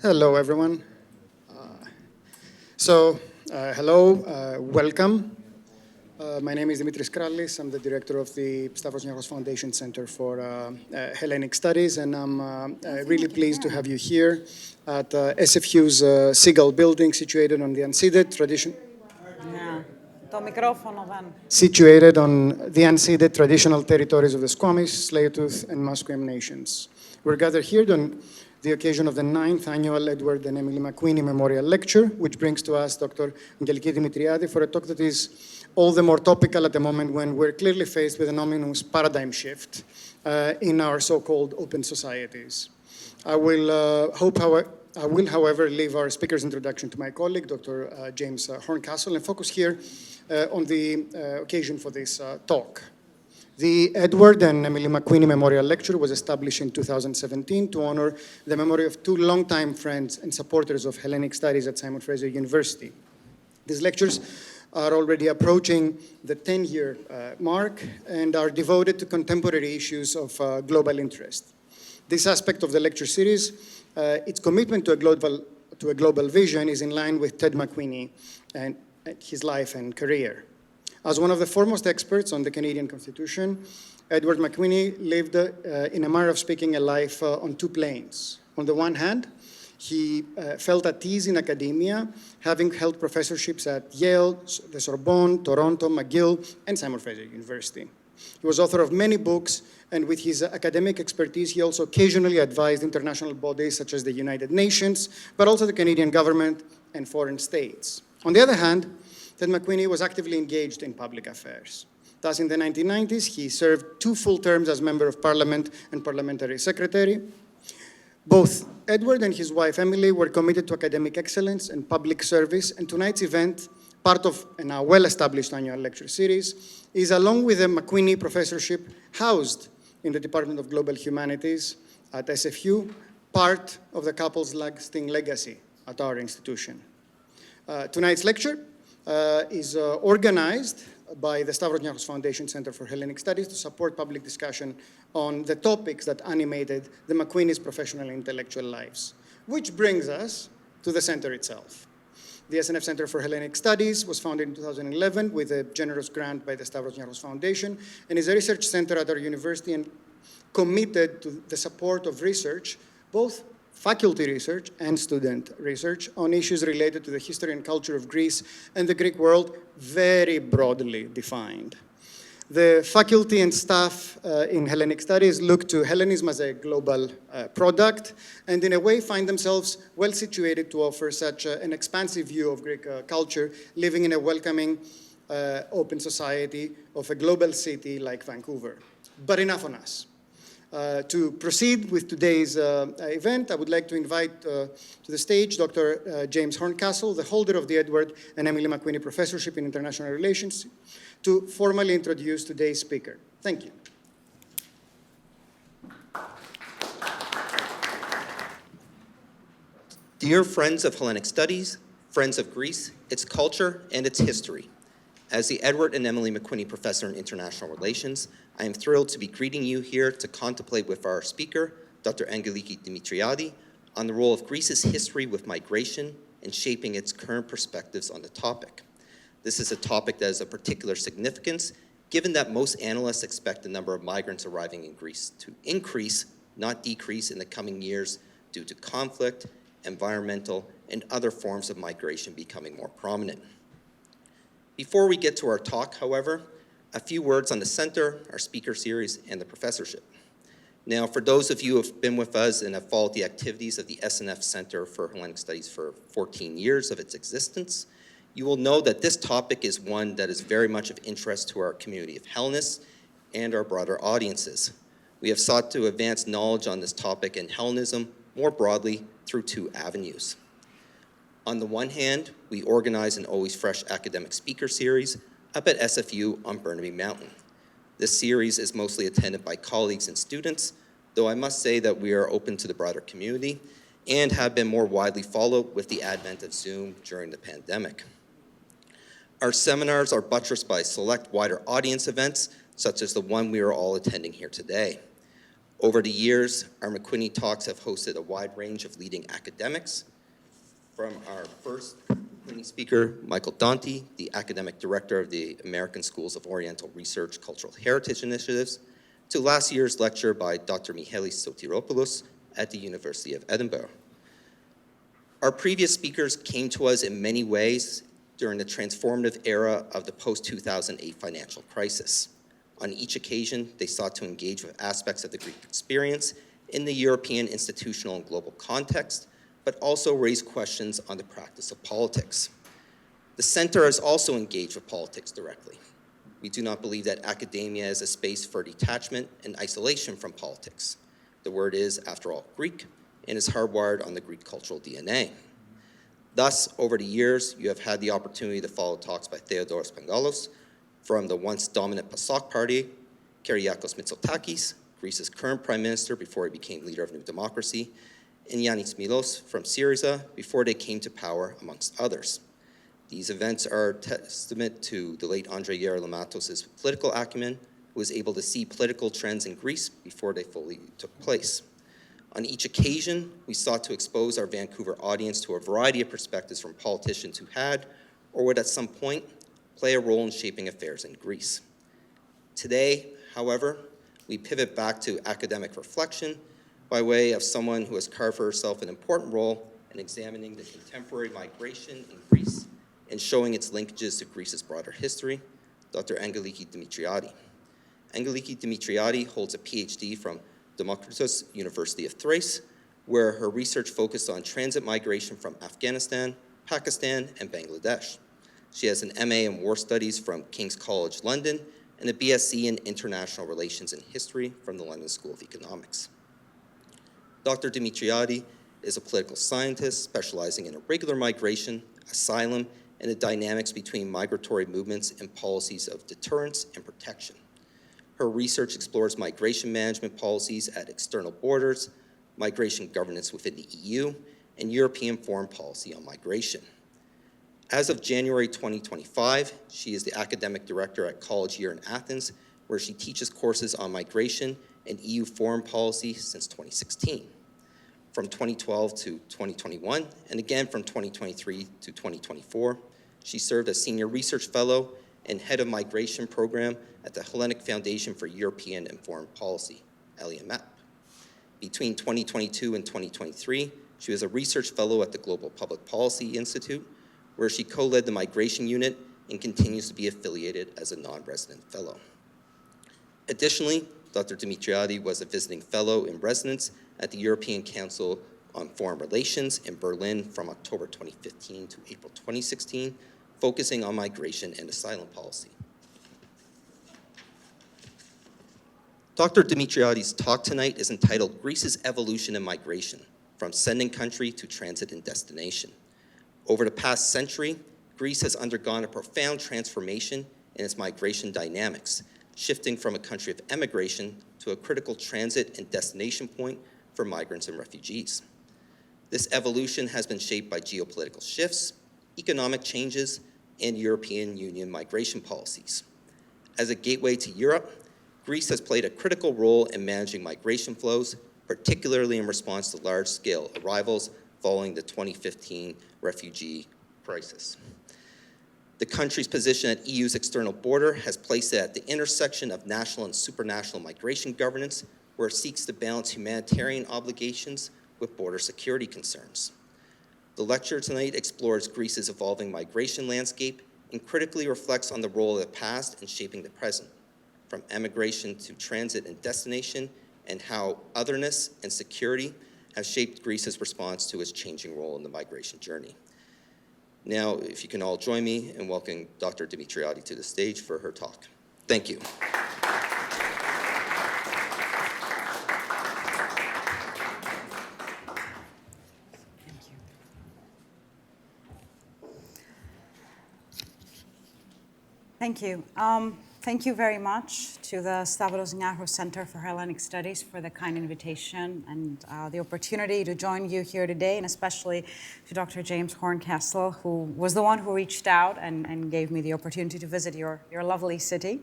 Hello, everyone. Hello, welcome. My name is Dimitris Krallis. I'm the director of the Stavros Niarchos Foundation Center for Hellenic Studies, and I'm really pleased to have you here at SFU's Seagull building, situated on the unceded tradition. Ναι. Το μικρόφωνο δεν. Situated on the unceded traditional territories of the Squamish, Tsleil-Waututh, and Musqueam nations. We're gathered here on the occasion of the 9th annual Edward and Emily McQueenie Memorial Lecture, which brings to us Dr. Angeliki Dimitriadi for a talk that is all the more topical at the moment when we're clearly faced with an ominous paradigm shift in our so-called open societies. I will, however, leave our speaker's introduction to my colleague, Dr. James Horncastle, and focus here on the occasion for this talk. The Edward and Emily McQueenie Memorial Lecture was established in 2017 to honor the memory of two longtime friends and supporters of Hellenic Studies at Simon Fraser University. These lectures are already approaching the 10-year mark and are devoted to contemporary issues of global interest. This aspect of the lecture series, its commitment to a global vision, is in line with Ted McQueenie and his life and career. As one of the foremost experts on the Canadian Constitution, Edward McQueenie lived, in a manner of speaking, a life on two planes. On the one hand, he felt at ease in academia, having held professorships at Yale, the Sorbonne, Toronto, McGill, and Simon Fraser University. He was author of many books, and with his academic expertise, he also occasionally advised international bodies such as the United Nations, but also the Canadian government and foreign states. On the other hand, Ted McQueenie was actively engaged in public affairs. Thus, in the 1990s, he served 2 full terms as Member of Parliament and Parliamentary Secretary. Both Edward and his wife, Emily, were committed to academic excellence and public service, and tonight's event, part of a now well-established annual lecture series, is, along with the McQueenie Professorship, housed in the Department of Global Humanities at SFU, part of the couple's lasting legacy at our institution. Tonight's lecture is organized by the Stavros Niarchos Foundation Center for Hellenic Studies to support public discussion on the topics that animated the McQueenie's professional and intellectual lives. Which brings us to the center itself. The SNF Center for Hellenic Studies was founded in 2011 with a generous grant by the Stavros Niarchos Foundation and is a research center at our university and committed to the support of research, both faculty research and student research on issues related to the history and culture of Greece and the Greek world, very broadly defined. The faculty and staff in Hellenic Studies look to Hellenism as a global product and in a way find themselves well situated to offer such an expansive view of Greek culture, living in a welcoming, open society of a global city like Vancouver. But enough on us. To proceed with today's event, I would like to invite to the stage Dr. James Horncastle, the holder of the Edward and Emily McQueenie Professorship in International Relations, to formally introduce today's speaker. Thank you. Dear friends of Hellenic Studies, friends of Greece, its culture, and its history. As the Edward and Emily McQueenie Professor in International Relations, I am thrilled to be greeting you here to contemplate with our speaker, Dr. Angeliki Dimitriadi, on the role of Greece's history with migration and shaping its current perspectives on the topic. This is a topic that is of particular significance, given that most analysts expect the number of migrants arriving in Greece to increase, not decrease, in the coming years due to conflict, environmental, and other forms of migration becoming more prominent. Before we get to our talk, however, a few words on the center, our speaker series, and the professorship. Now, for those of you who have been with us and have followed the activities of the SNF Center for Hellenic Studies for 14 years of its existence, you will know that this topic is one that is very much of interest to our community of Hellenists and our broader audiences. We have sought to advance knowledge on this topic and Hellenism more broadly through 2 avenues. On the one hand, we organize an always fresh academic speaker series up at SFU on Burnaby Mountain. This series is mostly attended by colleagues and students, though I must say that we are open to the broader community and have been more widely followed with the advent of Zoom during the pandemic. Our seminars are buttressed by select wider audience events, such as the one we are all attending here today. Over the years, our McQueenie Talks have hosted a wide range of leading academics, from our first McQueenie speaker, Michael Dante, the academic director of the American Schools of Oriental Research Cultural Heritage Initiatives, to last year's lecture by Dr. Mihalis Sotiropoulos at the University of Edinburgh. Our previous speakers came to us in many ways during the transformative era of the post-2008 financial crisis. On each occasion, they sought to engage with aspects of the Greek experience in the European institutional and global context, but also raise questions on the practice of politics. The center has also engaged with politics directly. We do not believe that academia is a space for detachment and isolation from politics. The word is, after all, Greek, and is hardwired on the Greek cultural DNA. Thus, over the years, you have had the opportunity to follow talks by Theodoros Pangalos, from the once dominant PASOK party, Kyriakos Mitsotakis, Greece's current prime minister before he became leader of New Democracy, and Yannis Milos from Syriza before they came to power, amongst others. These events are a testament to the late Andrei Yerlimatos' political acumen, who was able to see political trends in Greece before they fully took place. On each occasion, we sought to expose our Vancouver audience to a variety of perspectives from politicians who had, or would at some point, play a role in shaping affairs in Greece. Today, however, we pivot back to academic reflection by way of someone who has carved for herself an important role in examining the contemporary migration in Greece and showing its linkages to Greece's broader history, Dr. Angeliki Dimitriadi. Angeliki Dimitriadi holds a PhD from Demokritos University of Thrace, where her research focused on transit migration from Afghanistan, Pakistan, and Bangladesh. She has an MA in War Studies from King's College London and a BSc in International Relations and History from the London School of Economics. Dr. Dimitriadi is a political scientist specializing in irregular migration, asylum, and the dynamics between migratory movements and policies of deterrence and protection. Her research explores migration management policies at external borders, migration governance within the EU, and European foreign policy on migration. As of January 2025, she is the academic director at College Year in Athens, where she teaches courses on migration and EU foreign policy since 2016. From 2012 to 2021, and again from 2023 to 2024, she served as Senior Research Fellow and Head of Migration Program at the Hellenic Foundation for European and Foreign Policy, ELIAMAP. Between 2022 and 2023, she was a Research Fellow at the Global Public Policy Institute, where she co-led the Migration Unit and continues to be affiliated as a non-resident fellow. Additionally, Dr. Dimitriadi was a visiting fellow in residence at the European Council on Foreign Relations in Berlin from October 2015 to April 2016, focusing on migration and asylum policy. Dr. Dimitriadi's talk tonight is entitled Greece's Evolution in Migration, from Sending Country to Transit and Destination. Over the past century, Greece has undergone a profound transformation in its migration dynamics, shifting from a country of emigration to a critical transit and destination point for migrants and refugees. This evolution has been shaped by geopolitical shifts, economic changes, and European Union migration policies. As a gateway to Europe, Greece has played a critical role in managing migration flows, particularly in response to large-scale arrivals following the 2015 refugee crisis. The country's position at EU's external border has placed it at the intersection of national and supranational migration governance, where it seeks to balance humanitarian obligations with border security concerns. The lecture tonight explores Greece's evolving migration landscape and critically reflects on the role of the past in shaping the present, from emigration to transit and destination, and how otherness and security have shaped Greece's response to its changing role in the migration journey. Now, if you can all join me in welcoming Dr. Dimitriadi to the stage for her talk. Thank you. Thank you. Thank you very much to the Stavros Niarchos Center for Hellenic Studies for the kind invitation and the opportunity to join you here today, and especially to Dr. James Horncastle, who was the one who reached out and gave me the opportunity to visit your lovely city.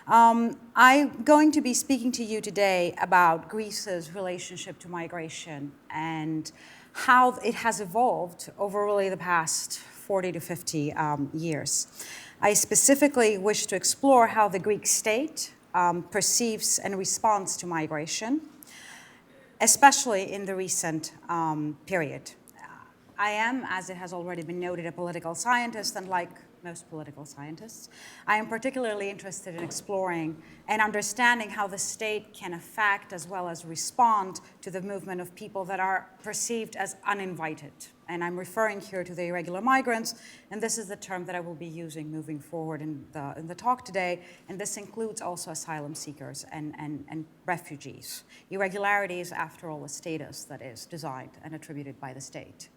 I'm going to be speaking to you today about Greece's relationship to migration and how it has evolved over really the past 40 to 50 years. I specifically wish to explore how the Greek state perceives and responds to migration, especially in the recent period. I am, as it has already been noted, a political scientist, and like most political scientists, I am particularly interested in exploring and understanding how the state can affect as well as respond to the movement of people that are perceived as uninvited. And I'm referring here to the irregular migrants, and this is the term that I will be using moving forward in the talk today, and this includes also asylum seekers and refugees. Irregularity is, after all, a status that is designed and attributed by the state.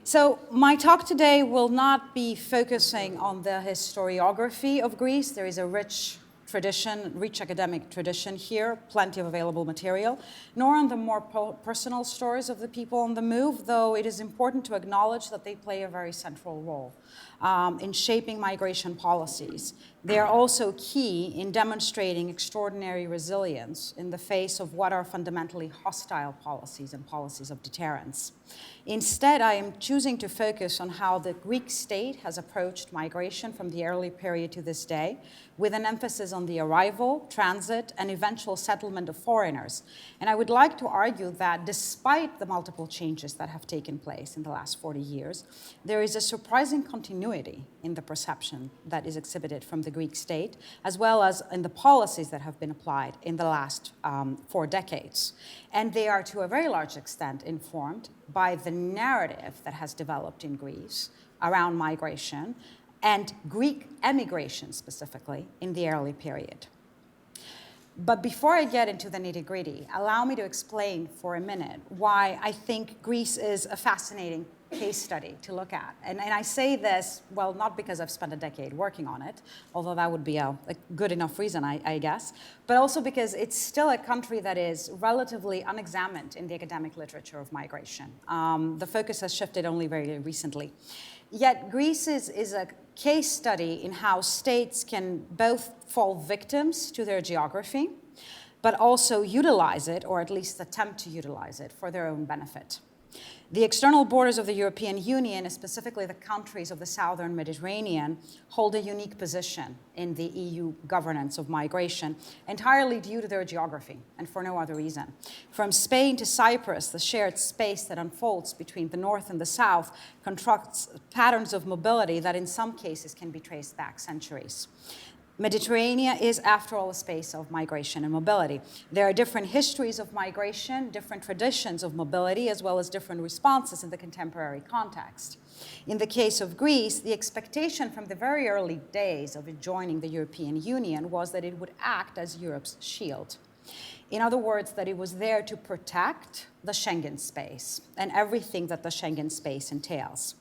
So my talk today will not be focusing on the historiography of Greece. There is a rich tradition, rich academic tradition here, plenty of available material, nor on the more personal stories of the people on the move, though it is important to acknowledge that they play a very central role in shaping migration policies. They are also key in demonstrating extraordinary resilience in the face of what are fundamentally hostile policies and policies of deterrence. Instead, I am choosing to focus on how the Greek state has approached migration from the early period to this day, with an emphasis on the arrival, transit, and eventual settlement of foreigners. And I would like to argue that despite the multiple changes that have taken place in the last 40 years, there is a surprising continuity in the perception that is exhibited from the Greek state, as well as in the policies that have been applied in the last 4 decades. And they are, to a very large extent, informed by the narrative that has developed in Greece around migration and Greek emigration specifically in the early period. But before I get into the nitty-gritty, allow me to explain for a minute why I think Greece is a fascinating case study to look at. And I say this, well, not because I've spent a decade working on it, although that would be a good enough reason, I guess, but also because it's still a country that is relatively unexamined in the academic literature of migration. The focus has shifted only very recently. Yet Greece is a case study in how states can both fall victims to their geography, but also utilize it, or at least attempt to utilize it, for their own benefit. The external borders of the European Union, specifically the countries of the southern Mediterranean, hold a unique position in the EU governance of migration, entirely due to their geography and for no other reason. From Spain to Cyprus, the shared space that unfolds between the north and the south constructs patterns of mobility that in some cases can be traced back centuries. Mediterranean is, after all, a space of migration and mobility. There are different histories of migration, different traditions of mobility, as well as different responses in the contemporary context. In the case of Greece, the expectation from the very early days of it joining the European Union was that it would act as Europe's shield. In other words, that it was there to protect the Schengen space and everything that the Schengen space entails,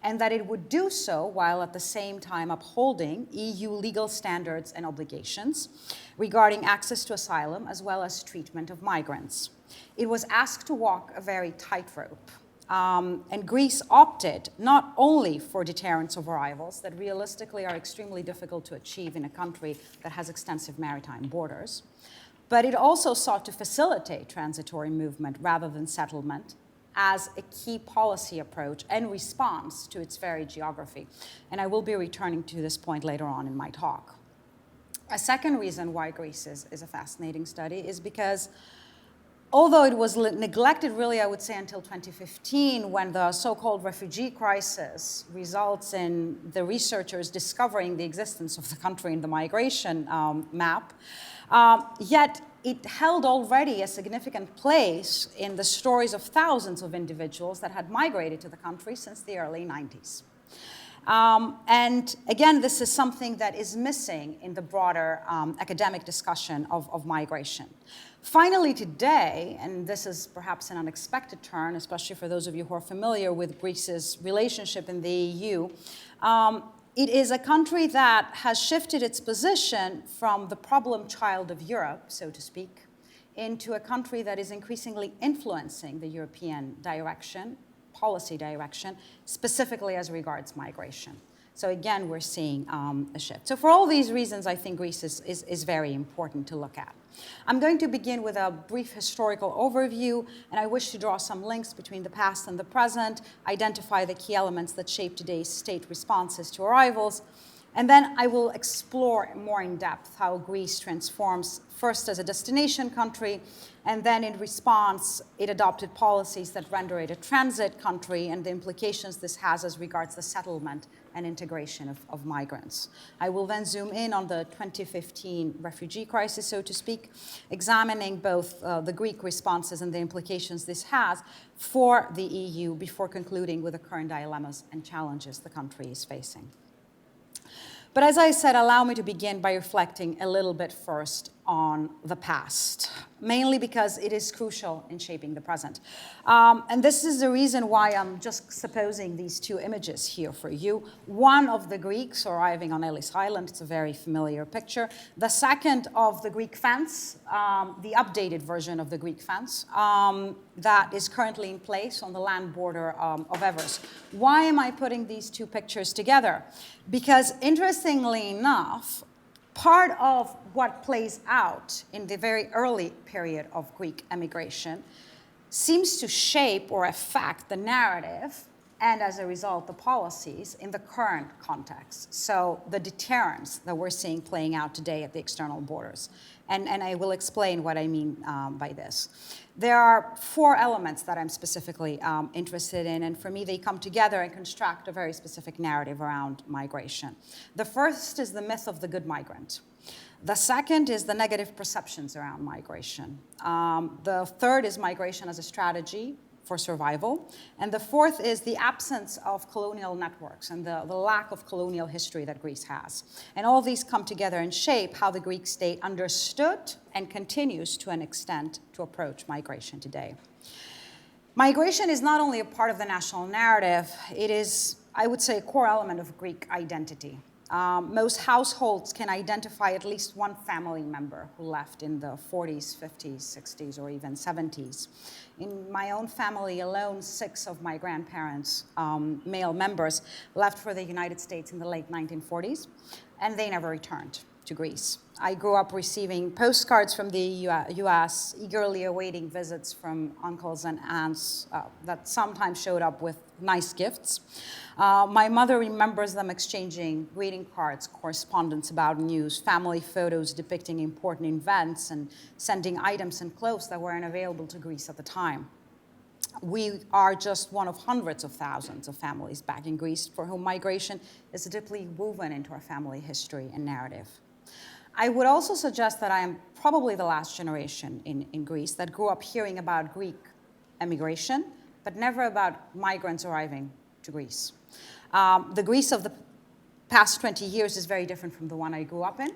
and that it would do so while at the same time upholding EU legal standards and obligations regarding access to asylum as well as treatment of migrants. It was asked to walk a very tightrope. And Greece opted not only for deterrence of arrivals that realistically are extremely difficult to achieve in a country that has extensive maritime borders, but it also sought to facilitate transitory movement rather than settlement as a key policy approach and response to its very geography. And I will be returning to this point later on in my talk. A second reason why Greece is a fascinating study is because although it was neglected really, I would say, until 2015, when the so-called refugee crisis results in the researchers discovering the existence of the country in the migration map, yet it held already a significant place in the stories of thousands of individuals that had migrated to the country since the early 90s. And again, this is something that is missing in the broader academic discussion of migration. Finally, today, and this is perhaps an unexpected turn, especially for those of you who are familiar with Greece's relationship in the EU, it is a country that has shifted its position from the problem child of Europe, so to speak, into a country that is increasingly influencing the European direction, policy direction, specifically as regards migration. So again, we're seeing a shift. So for all these reasons, I think Greece is very important to look at. I'm going to begin with a brief historical overview, and I wish to draw some links between the past and the present, identify the key elements that shape today's state responses to arrivals, and then I will explore more in depth how Greece transforms first as a destination country, and then in response, it adopted policies that render it a transit country and the implications this has as regards the settlement and integration of migrants. I will then zoom in on the 2015 refugee crisis, so to speak, examining both the Greek responses and the implications this has for the EU before concluding with the current dilemmas and challenges the country is facing. But as I said, allow me to begin by reflecting a little bit first on the past, mainly because it is crucial in shaping the present. And this is the reason why I'm just supposing these two images here for you. One of the Greeks arriving on Ellis Island, it's a very familiar picture. The second of the Greek fence, the updated version of the Greek fence that is currently in place on the land border of Evers. Why am I putting these two pictures together? Because interestingly enough, part of what plays out in the very early period of Greek emigration seems to shape or affect the narrative and, as a result, the policies in the current context. So the deterrence that we're seeing playing out today at the external borders. And I will explain what I mean by this. There are four elements that I'm specifically interested in, and for me, they come together and construct a very specific narrative around migration. The first is the myth of the good migrant. The second is the negative perceptions around migration. The third is migration as a strategy for survival. And the fourth is the absence of colonial networks and the lack of colonial history that Greece has. And all these come together and shape how the Greek state understood and continues to an extent to approach migration today. Migration is not only a part of the national narrative, it is, I would say, a core element of Greek identity. Most households can identify at least one family member who left in the 40s, 50s, 60s, or even 70s. In my own family alone, 6 of my grandparents, male members, left for the United States in the late 1940s, and they never returned to Greece. I grew up receiving postcards from the US, eagerly awaiting visits from uncles and aunts that sometimes showed up with nice gifts. My mother remembers them exchanging greeting cards, correspondence about news, family photos depicting important events, and sending items and clothes that weren't available to Greece at the time. We are just one of hundreds of thousands of families back in Greece for whom migration is deeply woven into our family history and narrative. I would also suggest that I am probably the last generation in Greece that grew up hearing about Greek emigration, but never about migrants arriving to Greece. The Greece of the past 20 years is very different from the one I grew up in.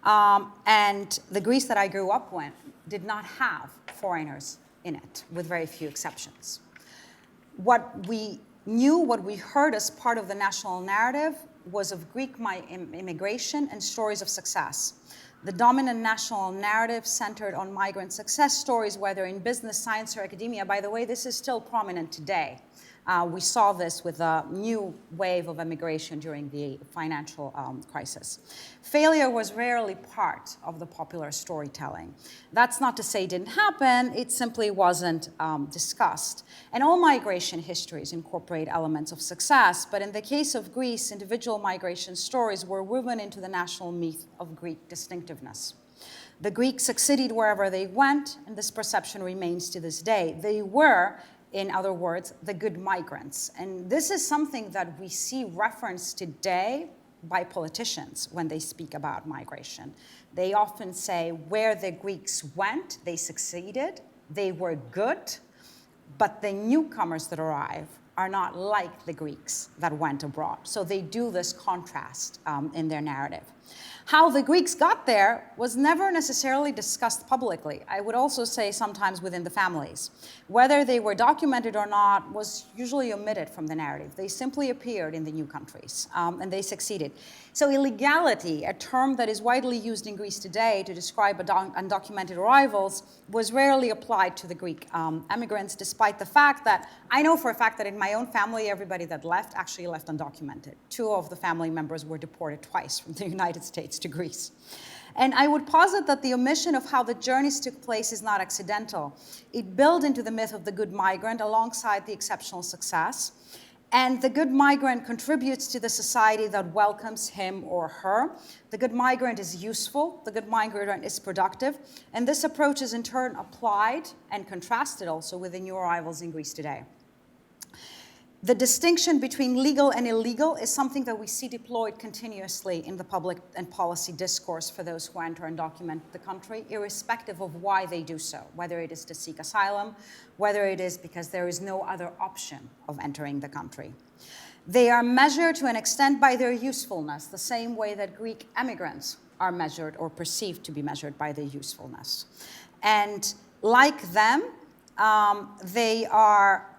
And the Greece that I grew up in did not have foreigners in it, with very few exceptions. What we knew, what we heard as part of the national narrative was of Greek immigration and stories of success. The dominant national narrative centered on migrant success stories, whether in business, science, or academia. By the way, this is still prominent today. We saw this with a new wave of immigration during the financial crisis. Failure was rarely part of the popular storytelling. That's not to say it didn't happen, it simply wasn't discussed. And all migration histories incorporate elements of success, but in the case of Greece, individual migration stories were woven into the national myth of Greek distinctiveness. The Greeks succeeded wherever they went, and this perception remains to this day. They were, in other words, the good migrants. And this is something that we see referenced today by politicians when they speak about migration. They often say where the Greeks went, they succeeded, they were good, but the newcomers that arrive are not like the Greeks that went abroad. So they do this contrast in their narrative. How the Greeks got there was never necessarily discussed publicly. I would also say sometimes within the families. Whether they were documented or not was usually omitted from the narrative. They simply appeared in the new countries, and they succeeded. So illegality, a term that is widely used in Greece today to describe undocumented arrivals, was rarely applied to the Greek emigrants, despite the fact that I know for a fact that in my my own family, everybody that left actually left undocumented. 2 of the family members were deported twice from the United States to Greece. And I would posit that the omission of how the journeys took place is not accidental. It built into the myth of the good migrant alongside the exceptional success. And the good migrant contributes to the society that welcomes him or her. The good migrant is useful, the good migrant is productive, and this approach is in turn applied and contrasted also with the new arrivals in Greece today. The distinction between legal and illegal is something that we see deployed continuously in the public and policy discourse for those who enter and document the country, irrespective of why they do so, whether it is to seek asylum, whether it is because there is no other option of entering the country. They are measured to an extent by their usefulness, the same way that Greek emigrants are measured or perceived to be measured by their usefulness. And like them, they are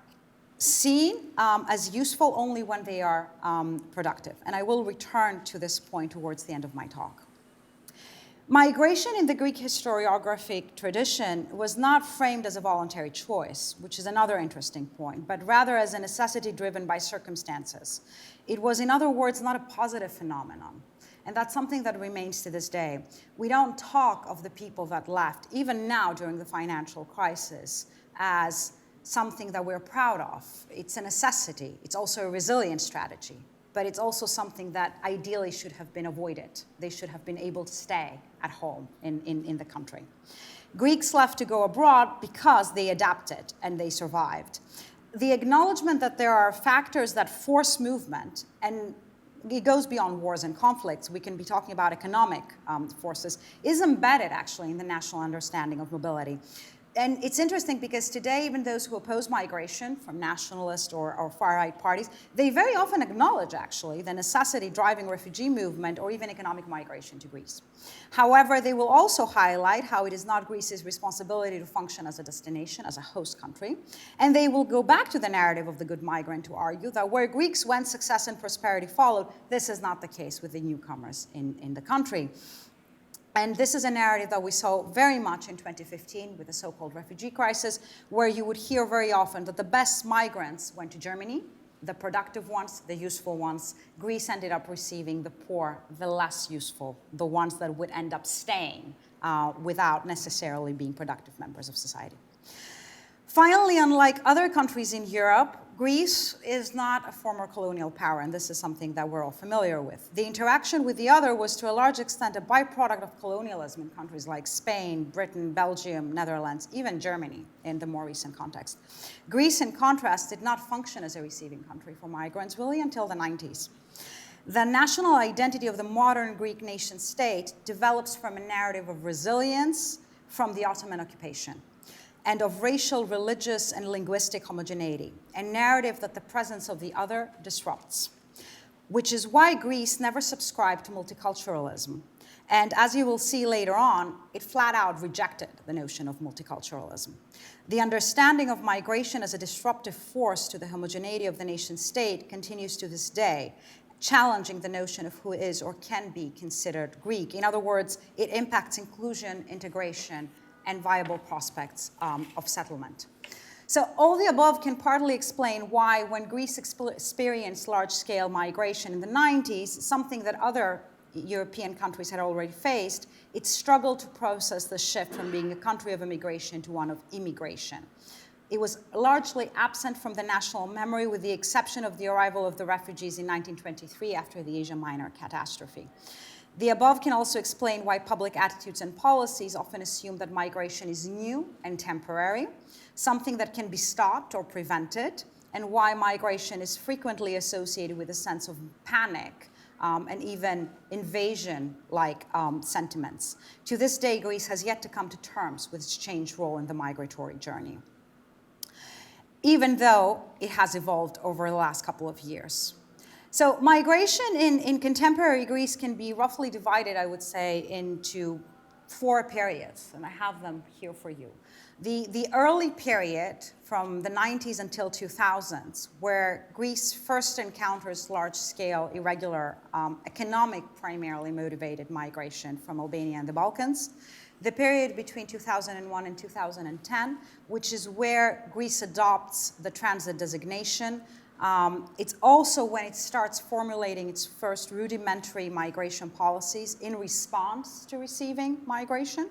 seen as useful only when they are productive. And I will return to this point towards the end of my talk. Migration in the Greek historiographic tradition was not framed as a voluntary choice, which is another interesting point, but rather as a necessity driven by circumstances. It was, in other words, not a positive phenomenon. And that's something that remains to this day. We don't talk of the people that left, even now during the financial crisis, as something that we're proud of. It's a necessity. It's also a resilience strategy. But it's also something that ideally should have been avoided. They should have been able to stay at home in the country. Greeks left to go abroad because they adapted and they survived. The acknowledgement that there are factors that force movement, and it goes beyond wars and conflicts, we can be talking about economic forces, is embedded actually in the national understanding of mobility. And it's interesting because today, even those who oppose migration from nationalist or far-right parties, they very often acknowledge, actually, the necessity driving refugee movement or even economic migration to Greece. However, they will also highlight how it is not Greece's responsibility to function as a destination, as a host country. And they will go back to the narrative of the good migrant to argue that where Greeks went, success and prosperity followed. This is not the case with the newcomers in the country. And this is a narrative that we saw very much in 2015 with the so-called refugee crisis, where you would hear very often that the best migrants went to Germany, the productive ones, the useful ones. Greece ended up receiving the poor, the less useful, the ones that would end up staying without necessarily being productive members of society. Finally, unlike other countries in Europe, Greece is not a former colonial power, and this is something that we're all familiar with. The interaction with the other was to a large extent a byproduct of colonialism in countries like Spain, Britain, Belgium, Netherlands, even Germany in the more recent context. Greece, in contrast, did not function as a receiving country for migrants really until the 90s. The national identity of the modern Greek nation state develops from a narrative of resilience from the Ottoman occupation, and of racial, religious, and linguistic homogeneity, a narrative that the presence of the other disrupts, which is why Greece never subscribed to multiculturalism. And as you will see later on, it flat out rejected the notion of multiculturalism. The understanding of migration as a disruptive force to the homogeneity of the nation state continues to this day, challenging the notion of who is or can be considered Greek. In other words, it impacts inclusion, integration, and viable prospects of settlement. So all the above can partly explain why when Greece experienced large-scale migration in the 90s, something that other European countries had already faced, it struggled to process the shift from being a country of immigration to one of immigration. It was largely absent from the national memory with the exception of the arrival of the refugees in 1923 after the Asia Minor catastrophe. The above can also explain why public attitudes and policies often assume that migration is new and temporary, something that can be stopped or prevented, and why migration is frequently associated with a sense of panic and even invasion-like sentiments. To this day, Greece has yet to come to terms with its changed role in the migratory journey, even though it has evolved over the last couple of years. So migration in contemporary Greece can be roughly divided, I would say, into 4 periods, and I have them here for you. The early period from the 90s until 2000s, where Greece first encounters large-scale, irregular, economic, primarily motivated migration from Albania and the Balkans. the period between 2001 and 2010, which is where Greece adopts the transit designation. It's also when it starts formulating its first rudimentary migration policies in response to receiving migration.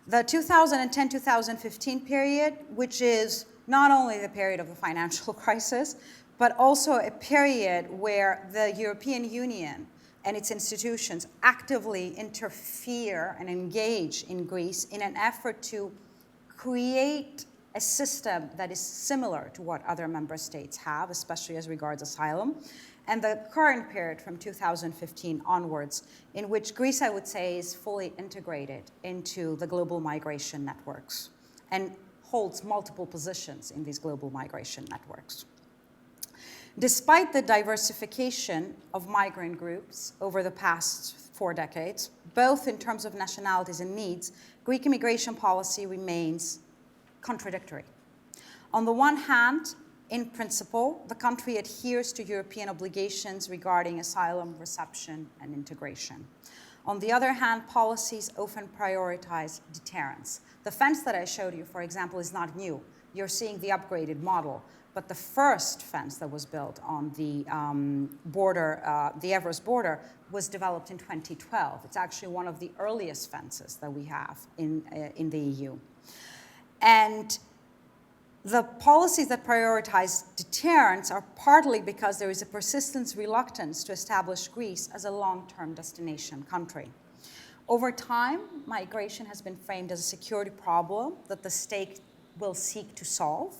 The 2010-2015 period, which is not only the period of the financial crisis, but also a period where the European Union and its institutions actively interfere and engage in Greece in an effort to create a system that is similar to what other member states have, especially as regards asylum, and the current period from 2015 onwards, in which Greece, I would say, is fully integrated into the global migration networks and holds multiple positions in these global migration networks. Despite the diversification of migrant groups over the past 4 decades, both in terms of nationalities and needs, Greek immigration policy remains contradictory. On the one hand, in principle, the country adheres to European obligations regarding asylum, reception, and integration. On the other hand, policies often prioritize deterrence. The fence that I showed you, for example, is not new. You're seeing the upgraded model. But the first fence that was built on the the Evros border, was developed in 2012. It's actually one of the earliest fences that we have in the EU. And the policies that prioritize deterrence are partly because there is a persistent reluctance to establish Greece as a long-term destination country. Over time, migration has been framed as a security problem that the state will seek to solve,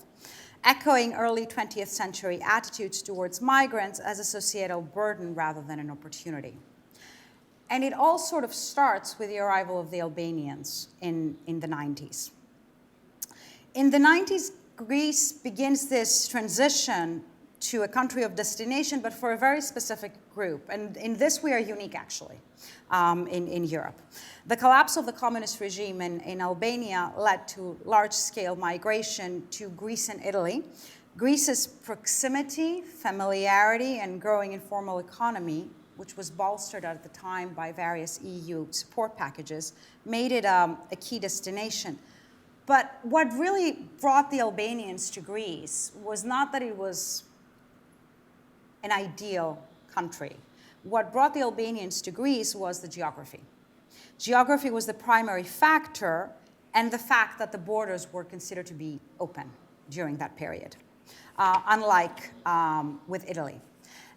echoing early 20th century attitudes towards migrants as a societal burden rather than an opportunity. And it all sort of starts with the arrival of the Albanians in the 90s. In the 90s, Greece begins this transition to a country of destination, but for a very specific group. And in this, we are unique, actually, in Europe. The collapse of the communist regime in Albania led to large-scale migration to Greece and Italy. Greece's proximity, familiarity, and growing informal economy, which was bolstered at the time by various EU support packages, made it a key destination. But what really brought the Albanians to Greece was not that it was an ideal country. What brought the Albanians to Greece was the geography. Geography was the primary factor, and the fact that the borders were considered to be open during that period, unlike with Italy.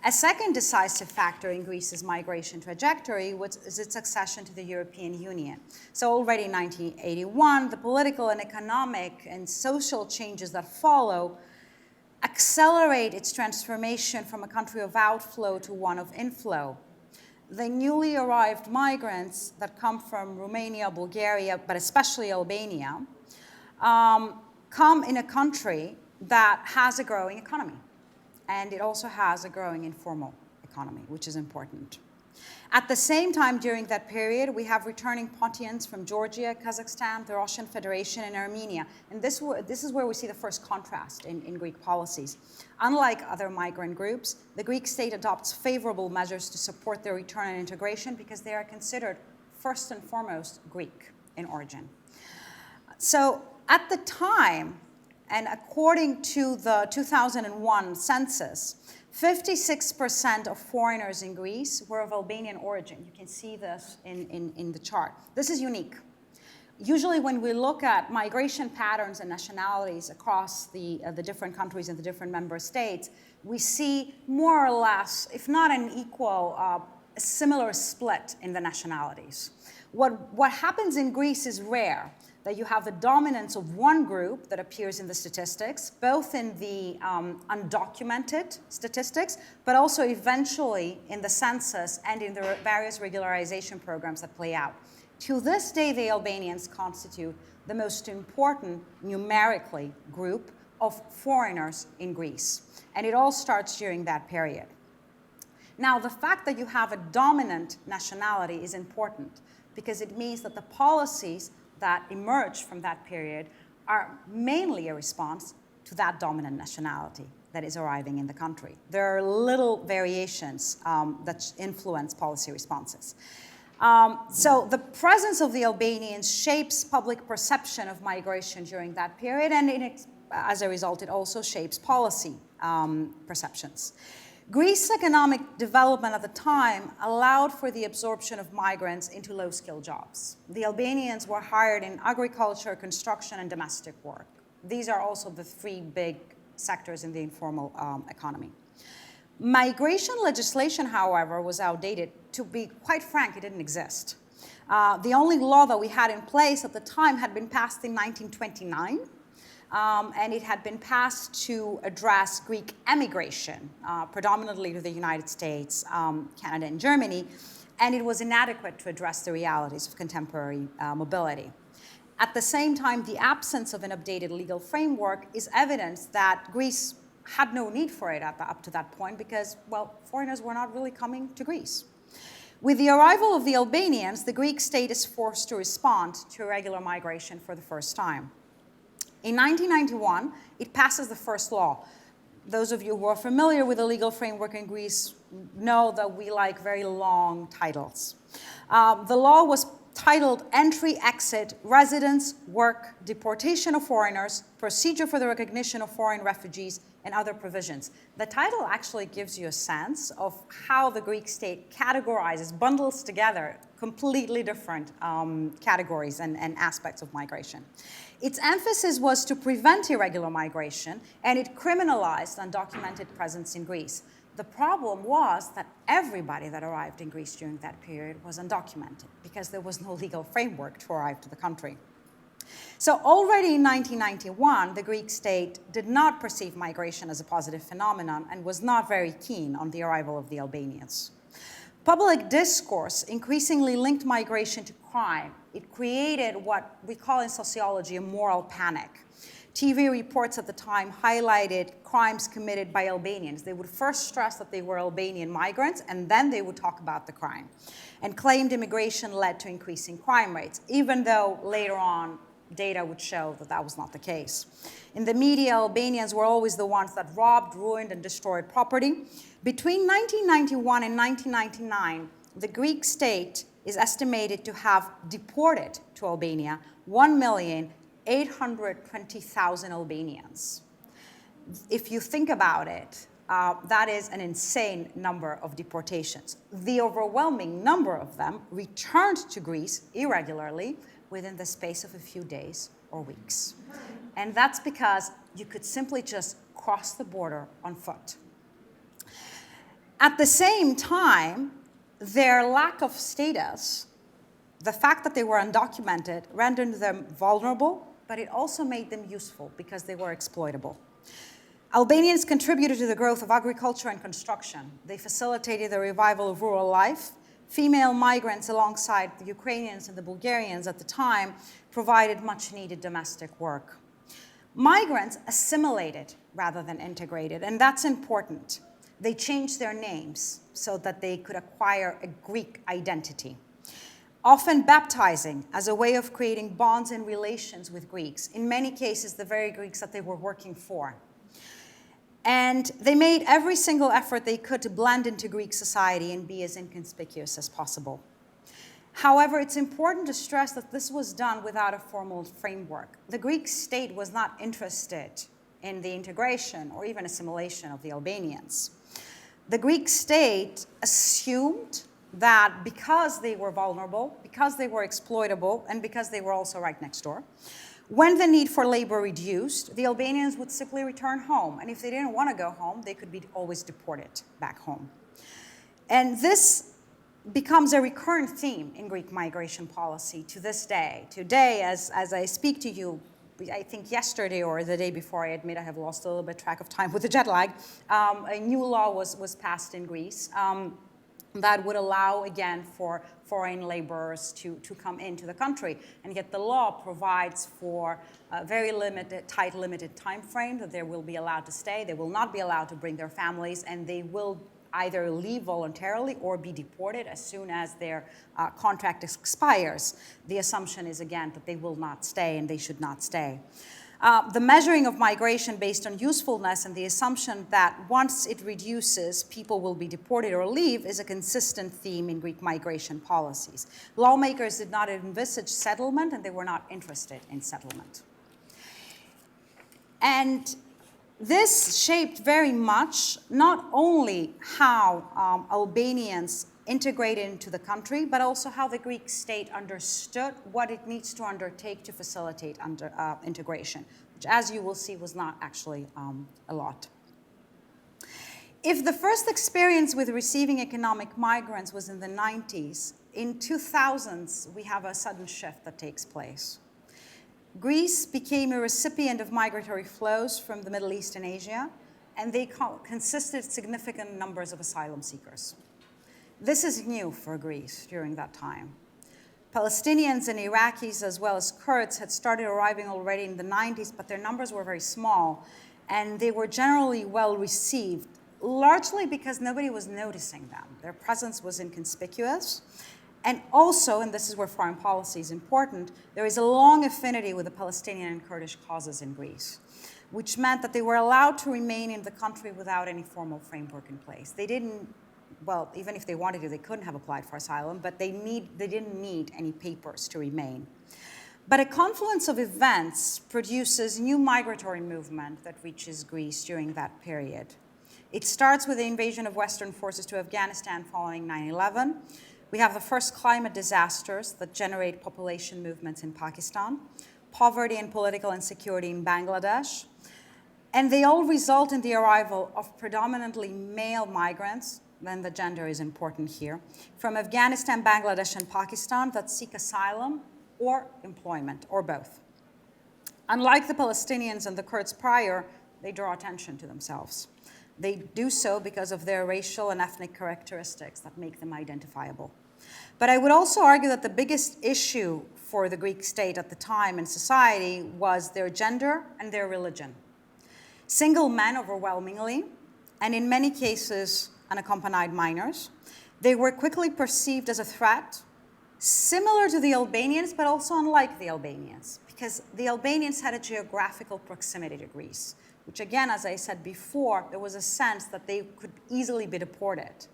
A second decisive factor in Greece's migration trajectory was its accession to the European Union. So already in 1981, the political and economic and social changes that follow accelerate its transformation from a country of outflow to one of inflow. The newly arrived migrants that come from Romania, Bulgaria, but especially Albania, come in a country that has a growing economy. And it also has a growing informal economy, which is important. At the same time, during that period, we have returning Pontians from Georgia, Kazakhstan, the Russian Federation, and Armenia. And this is where we see the first contrast in Greek policies. Unlike other migrant groups, the Greek state adopts favorable measures to support their return and integration because they are considered first and foremost Greek in origin. So at the time, and according to the 2001 census, 56% of foreigners in Greece were of Albanian origin. You can see this in the chart. This is unique. Usually when we look at migration patterns and nationalities across the different countries and the different member states, we see more or less, if not an equal, a similar split in the nationalities. What happens in Greece is rare, that you have the dominance of one group that appears in the statistics, both in the undocumented statistics, but also eventually in the census and in the various regularization programs that play out. To this day, the Albanians constitute the most important numerically group of foreigners in Greece. And it all starts during that period. Now, the fact that you have a dominant nationality is important because it means that the policies that emerge from that period are mainly a response to that dominant nationality that is arriving in the country. There are little variations that influence policy responses. So the presence of the Albanians shapes public perception of migration during that period, and as a result, it also shapes policy perceptions. Greece's economic development at the time allowed for the absorption of migrants into low-skilled jobs. The Albanians were hired in agriculture, construction, and domestic work. These are also the three big sectors in the informal economy. Migration legislation, however, was outdated. To be quite frank, it didn't exist. The only law that we had in place at the time had been passed in 1929, and it had been passed to address Greek emigration, predominantly to the United States, Canada, and Germany, and it was inadequate to address the realities of contemporary mobility. At the same time, the absence of an updated legal framework is evidence that Greece had no need for it up to that point because, well, foreigners were not really coming to Greece. With the arrival of the Albanians, the Greek state is forced to respond to irregular migration for the first time. In 1991, it passes the first law. Those of you who are familiar with the legal framework in Greece know that we like very long titles. The law was titled Entry, Exit, Residence, Work, Deportation of Foreigners, Procedure for the Recognition of Foreign Refugees, and Other Provisions. The title actually gives you a sense of how the Greek state categorizes, bundles together completely different categories and aspects of migration. Its emphasis was to prevent irregular migration, and it criminalized undocumented presence in Greece. The problem was that everybody that arrived in Greece during that period was undocumented because there was no legal framework to arrive to the country. So already in 1991, the Greek state did not perceive migration as a positive phenomenon and was not very keen on the arrival of the Albanians. Public discourse increasingly linked migration to crime. It created what we call in sociology a moral panic. TV reports at the time highlighted crimes committed by Albanians. They would first stress that they were Albanian migrants, and then they would talk about the crime, and claimed immigration led to increasing crime rates, even though later on data would show that that was not the case. In the media, Albanians were always the ones that robbed, ruined, and destroyed property. Between 1991 and 1999, the Greek state is estimated to have deported to Albania 1,820,000 Albanians. If you think about it, that is an insane number of deportations. The overwhelming number of them returned to Greece irregularly within the space of a few days or weeks. And that's because you could simply just cross the border on foot. At the same time, their lack of status, the fact that they were undocumented, rendered them vulnerable, but it also made them useful because they were exploitable. Albanians contributed to the growth of agriculture and construction. They facilitated the revival of rural life. Female migrants, alongside the Ukrainians and the Bulgarians at the time, provided much-needed domestic work. Migrants assimilated rather than integrated, and that's important. They changed their names so that they could acquire a Greek identity, often baptizing as a way of creating bonds and relations with Greeks, in many cases the very Greeks that they were working for. And they made every single effort they could to blend into Greek society and be as inconspicuous as possible. However, it's important to stress that this was done without a formal framework. The Greek state was not interested in the integration or even assimilation of the Albanians. The Greek state assumed that because they were vulnerable, because they were exploitable, and because they were also right next door, when the need for labor reduced, the Albanians would simply return home. And if they didn't want to go home, they could be always deported back home. And this becomes a recurrent theme in Greek migration policy to this day. Today, as I speak to you, I think yesterday or the day before, I admit I have lost a little bit track of time with the jet lag, a new law was passed in Greece that would allow, again, for foreign laborers to come into the country. And yet the law provides for a very limited time frame that they will be allowed to stay. They will not be allowed to bring their families, and they will either leave voluntarily or be deported as soon as their contract expires. The assumption is, again, that they will not stay and they should not stay. The measuring of migration based on usefulness and the assumption that once it reduces, people will be deported or leave is a consistent theme in Greek migration policies. Lawmakers did not envisage settlement, and they were not interested in settlement. And this shaped very much not only how Albanians integrated into the country, but also how the Greek state understood what it needs to undertake to facilitate integration, which, as you will see, was not actually a lot. If the first experience with receiving economic migrants was in the 90s, in 2000s, we have a sudden shift that takes place. Greece became a recipient of migratory flows from the Middle East and Asia, and they consisted of significant numbers of asylum seekers. This is new for Greece during that time. Palestinians and Iraqis, as well as Kurds, had started arriving already in the 90s, but their numbers were very small, and they were generally well received, largely because nobody was noticing them. Their presence was inconspicuous. And also, and this is where foreign policy is important, there is a long affinity with the Palestinian and Kurdish causes in Greece, which meant that they were allowed to remain in the country without any formal framework in place. They didn't, well, even if they wanted to, they couldn't have applied for asylum, but they didn't need any papers to remain. But a confluence of events produces new migratory movement that reaches Greece during that period. It starts with the invasion of Western forces to Afghanistan following 9/11. We have the first climate disasters that generate population movements in Pakistan, poverty and political insecurity in Bangladesh, and they all result in the arrival of predominantly male migrants, then the gender is important here, from Afghanistan, Bangladesh, and Pakistan that seek asylum or employment, or both. Unlike the Palestinians and the Kurds prior, they draw attention to themselves. They do so because of their racial and ethnic characteristics that make them identifiable. But I would also argue that the biggest issue for the Greek state at the time and society was their gender and their religion. Single men overwhelmingly, and in many cases unaccompanied minors, they were quickly perceived as a threat, similar to the Albanians, but also unlike the Albanians, because the Albanians had a geographical proximity to Greece, which again, as I said before, there was a sense that they could easily be deported.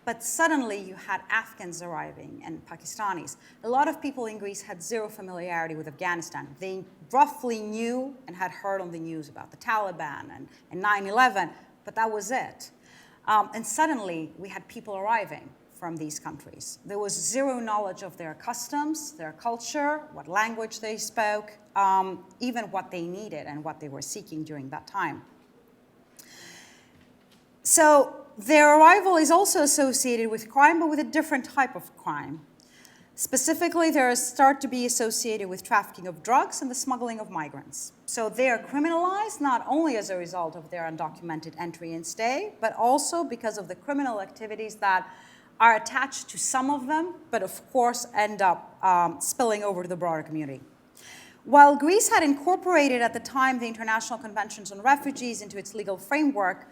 But suddenly you had Afghans arriving and Pakistanis. A lot of people in Greece had zero familiarity with Afghanistan. They roughly knew and had heard on the news about the Taliban and 9/11, but that was it. And suddenly we had people arriving from these countries. There was zero knowledge of their customs, their culture, what language they spoke, even what they needed and what they were seeking during that time. So their arrival is also associated with crime, but with a different type of crime. Specifically, they start to be associated with trafficking of drugs and the smuggling of migrants. So they are criminalized not only as a result of their undocumented entry and stay, but also because of the criminal activities that are attached to some of them, but of course end up spilling over to the broader community. While Greece had incorporated at the time the International Conventions on Refugees into its legal framework,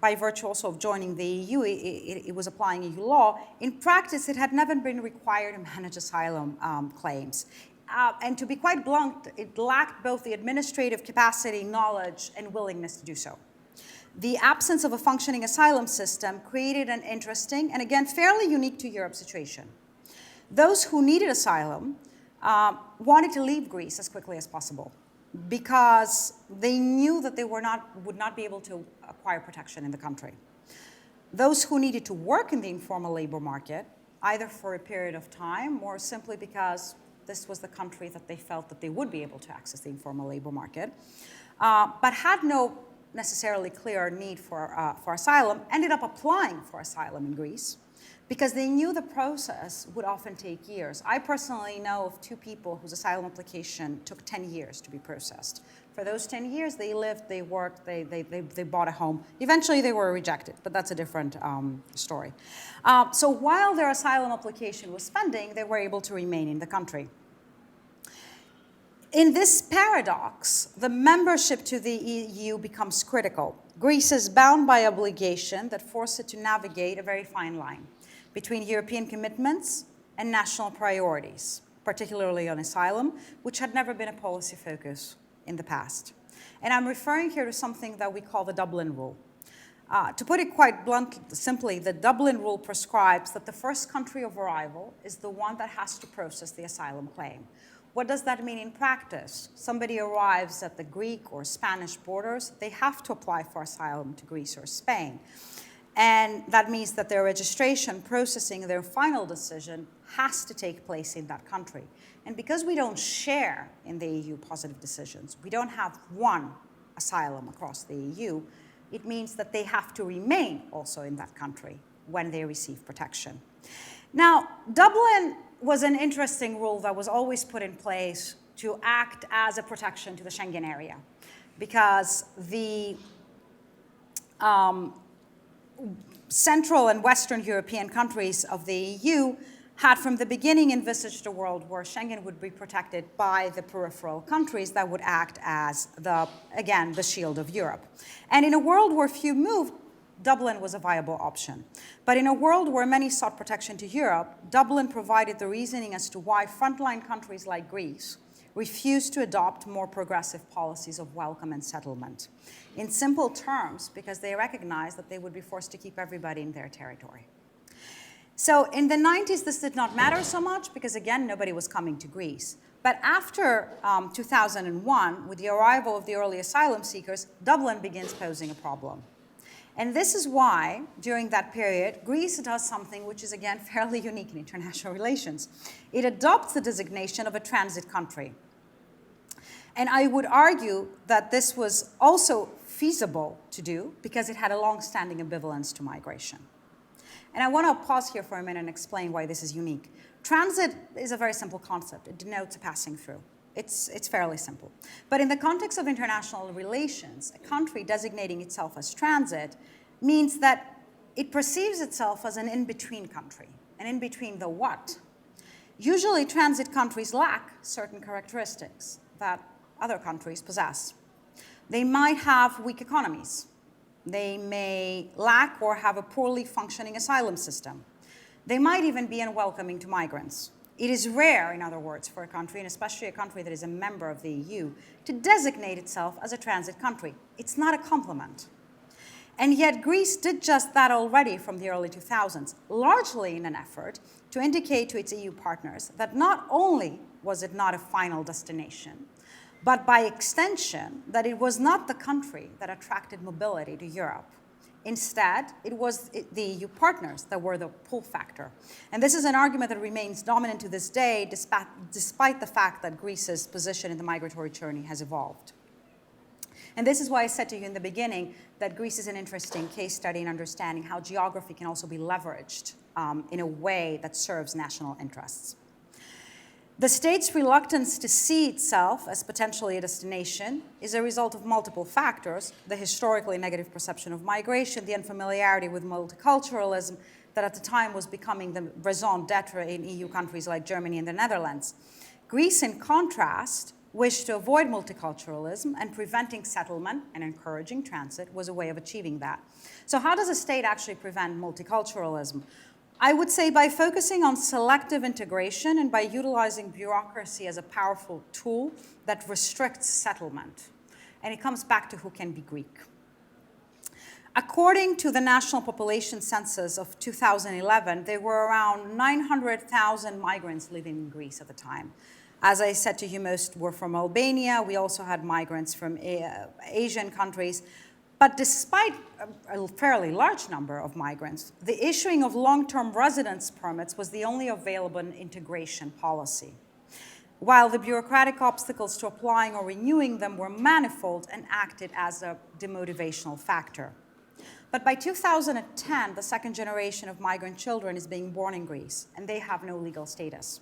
by virtue also of joining the EU, it was applying EU law. In practice, it had never been required to manage asylum claims. And to be quite blunt, it lacked both the administrative capacity, knowledge, and willingness to do so. The absence of a functioning asylum system created an interesting, and again, fairly unique to Europe situation. Those who needed asylum wanted to leave Greece as quickly as possible, because they knew that they would not be able to acquire protection in the country. Those who needed to work in the informal labor market, either for a period of time or simply because this was the country that they felt that they would be able to access the informal labor market, but had no necessarily clear need for asylum, ended up applying for asylum in Greece, because they knew the process would often take years. I personally know of 2 people whose asylum application took 10 years to be processed. For those 10 years, they lived, they worked, they bought a home. Eventually, they were rejected, but that's a different story. So while their asylum application was pending, they were able to remain in the country. In this paradox, the membership to the EU becomes critical. Greece is bound by obligation that force it to navigate a very fine line between European commitments and national priorities, particularly on asylum, which had never been a policy focus in the past. And I'm referring here to something that we call the Dublin Rule. To put it quite simply, the Dublin Rule prescribes that the first country of arrival is the one that has to process the asylum claim. What does that mean in practice? Somebody arrives at the Greek or Spanish borders, they have to apply for asylum to Greece or Spain. And that means that their registration, processing, their final decision has to take place in that country. And because we don't share in the EU positive decisions, we don't have one asylum across the EU, it means that they have to remain also in that country when they receive protection. Now, Dublin was an interesting rule that was always put in place to act as a protection to the Schengen area, because the Central and Western European countries of the EU had from the beginning envisaged a world where Schengen would be protected by the peripheral countries that would act as, again, the shield of Europe. And in a world where few moved, Dublin was a viable option. But in a world where many sought protection to Europe, Dublin provided the reasoning as to why frontline countries like Greece refused to adopt more progressive policies of welcome and settlement. In simple terms, because they recognized that they would be forced to keep everybody in their territory. So in the 90s, this did not matter so much because, again, nobody was coming to Greece. But after 2001, with the arrival of the early asylum seekers, Dublin begins posing a problem. And this is why, during that period, Greece does something which is, again, fairly unique in international relations. It adopts the designation of a transit country. And I would argue that this was also feasible to do because it had a long-standing ambivalence to migration. And I want to pause here for a minute and explain why this is unique. Transit is a very simple concept. It denotes a passing through. It's fairly simple. But in the context of international relations, a country designating itself as transit means that it perceives itself as an in-between country. An in-between the what? Usually transit countries lack certain characteristics that other countries possess. They might have weak economies. They may lack or have a poorly functioning asylum system. They might even be unwelcoming to migrants. It is rare, in other words, for a country, and especially a country that is a member of the EU, to designate itself as a transit country. It's not a compliment. And yet Greece did just that already from the early 2000s, largely in an effort to indicate to its EU partners that not only was it not a final destination, but by extension, that it was not the country that attracted mobility to Europe. Instead, it was the EU partners that were the pull factor. And this is an argument that remains dominant to this day, despite the fact that Greece's position in the migratory journey has evolved. And this is why I said to you in the beginning that Greece is an interesting case study in understanding how geography can also be leveraged in a way that serves national interests. The state's reluctance to see itself as potentially a destination is a result of multiple factors: the historically negative perception of migration, the unfamiliarity with multiculturalism that at the time was becoming the raison d'etre in EU countries like Germany and the Netherlands. Greece, in contrast, wished to avoid multiculturalism, and preventing settlement and encouraging transit was a way of achieving that. So how does a state actually prevent multiculturalism? I would say by focusing on selective integration and by utilizing bureaucracy as a powerful tool that restricts settlement. And it comes back to who can be Greek. According to the National Population Census of 2011, there were around 900,000 migrants living in Greece at the time. As I said to you, most were from Albania. We also had migrants from Asian countries. But despite a fairly large number of migrants, the issuing of long-term residence permits was the only available integration policy, while the bureaucratic obstacles to applying or renewing them were manifold and acted as a demotivational factor. But by 2010, the second generation of migrant children is being born in Greece, and they have no legal status.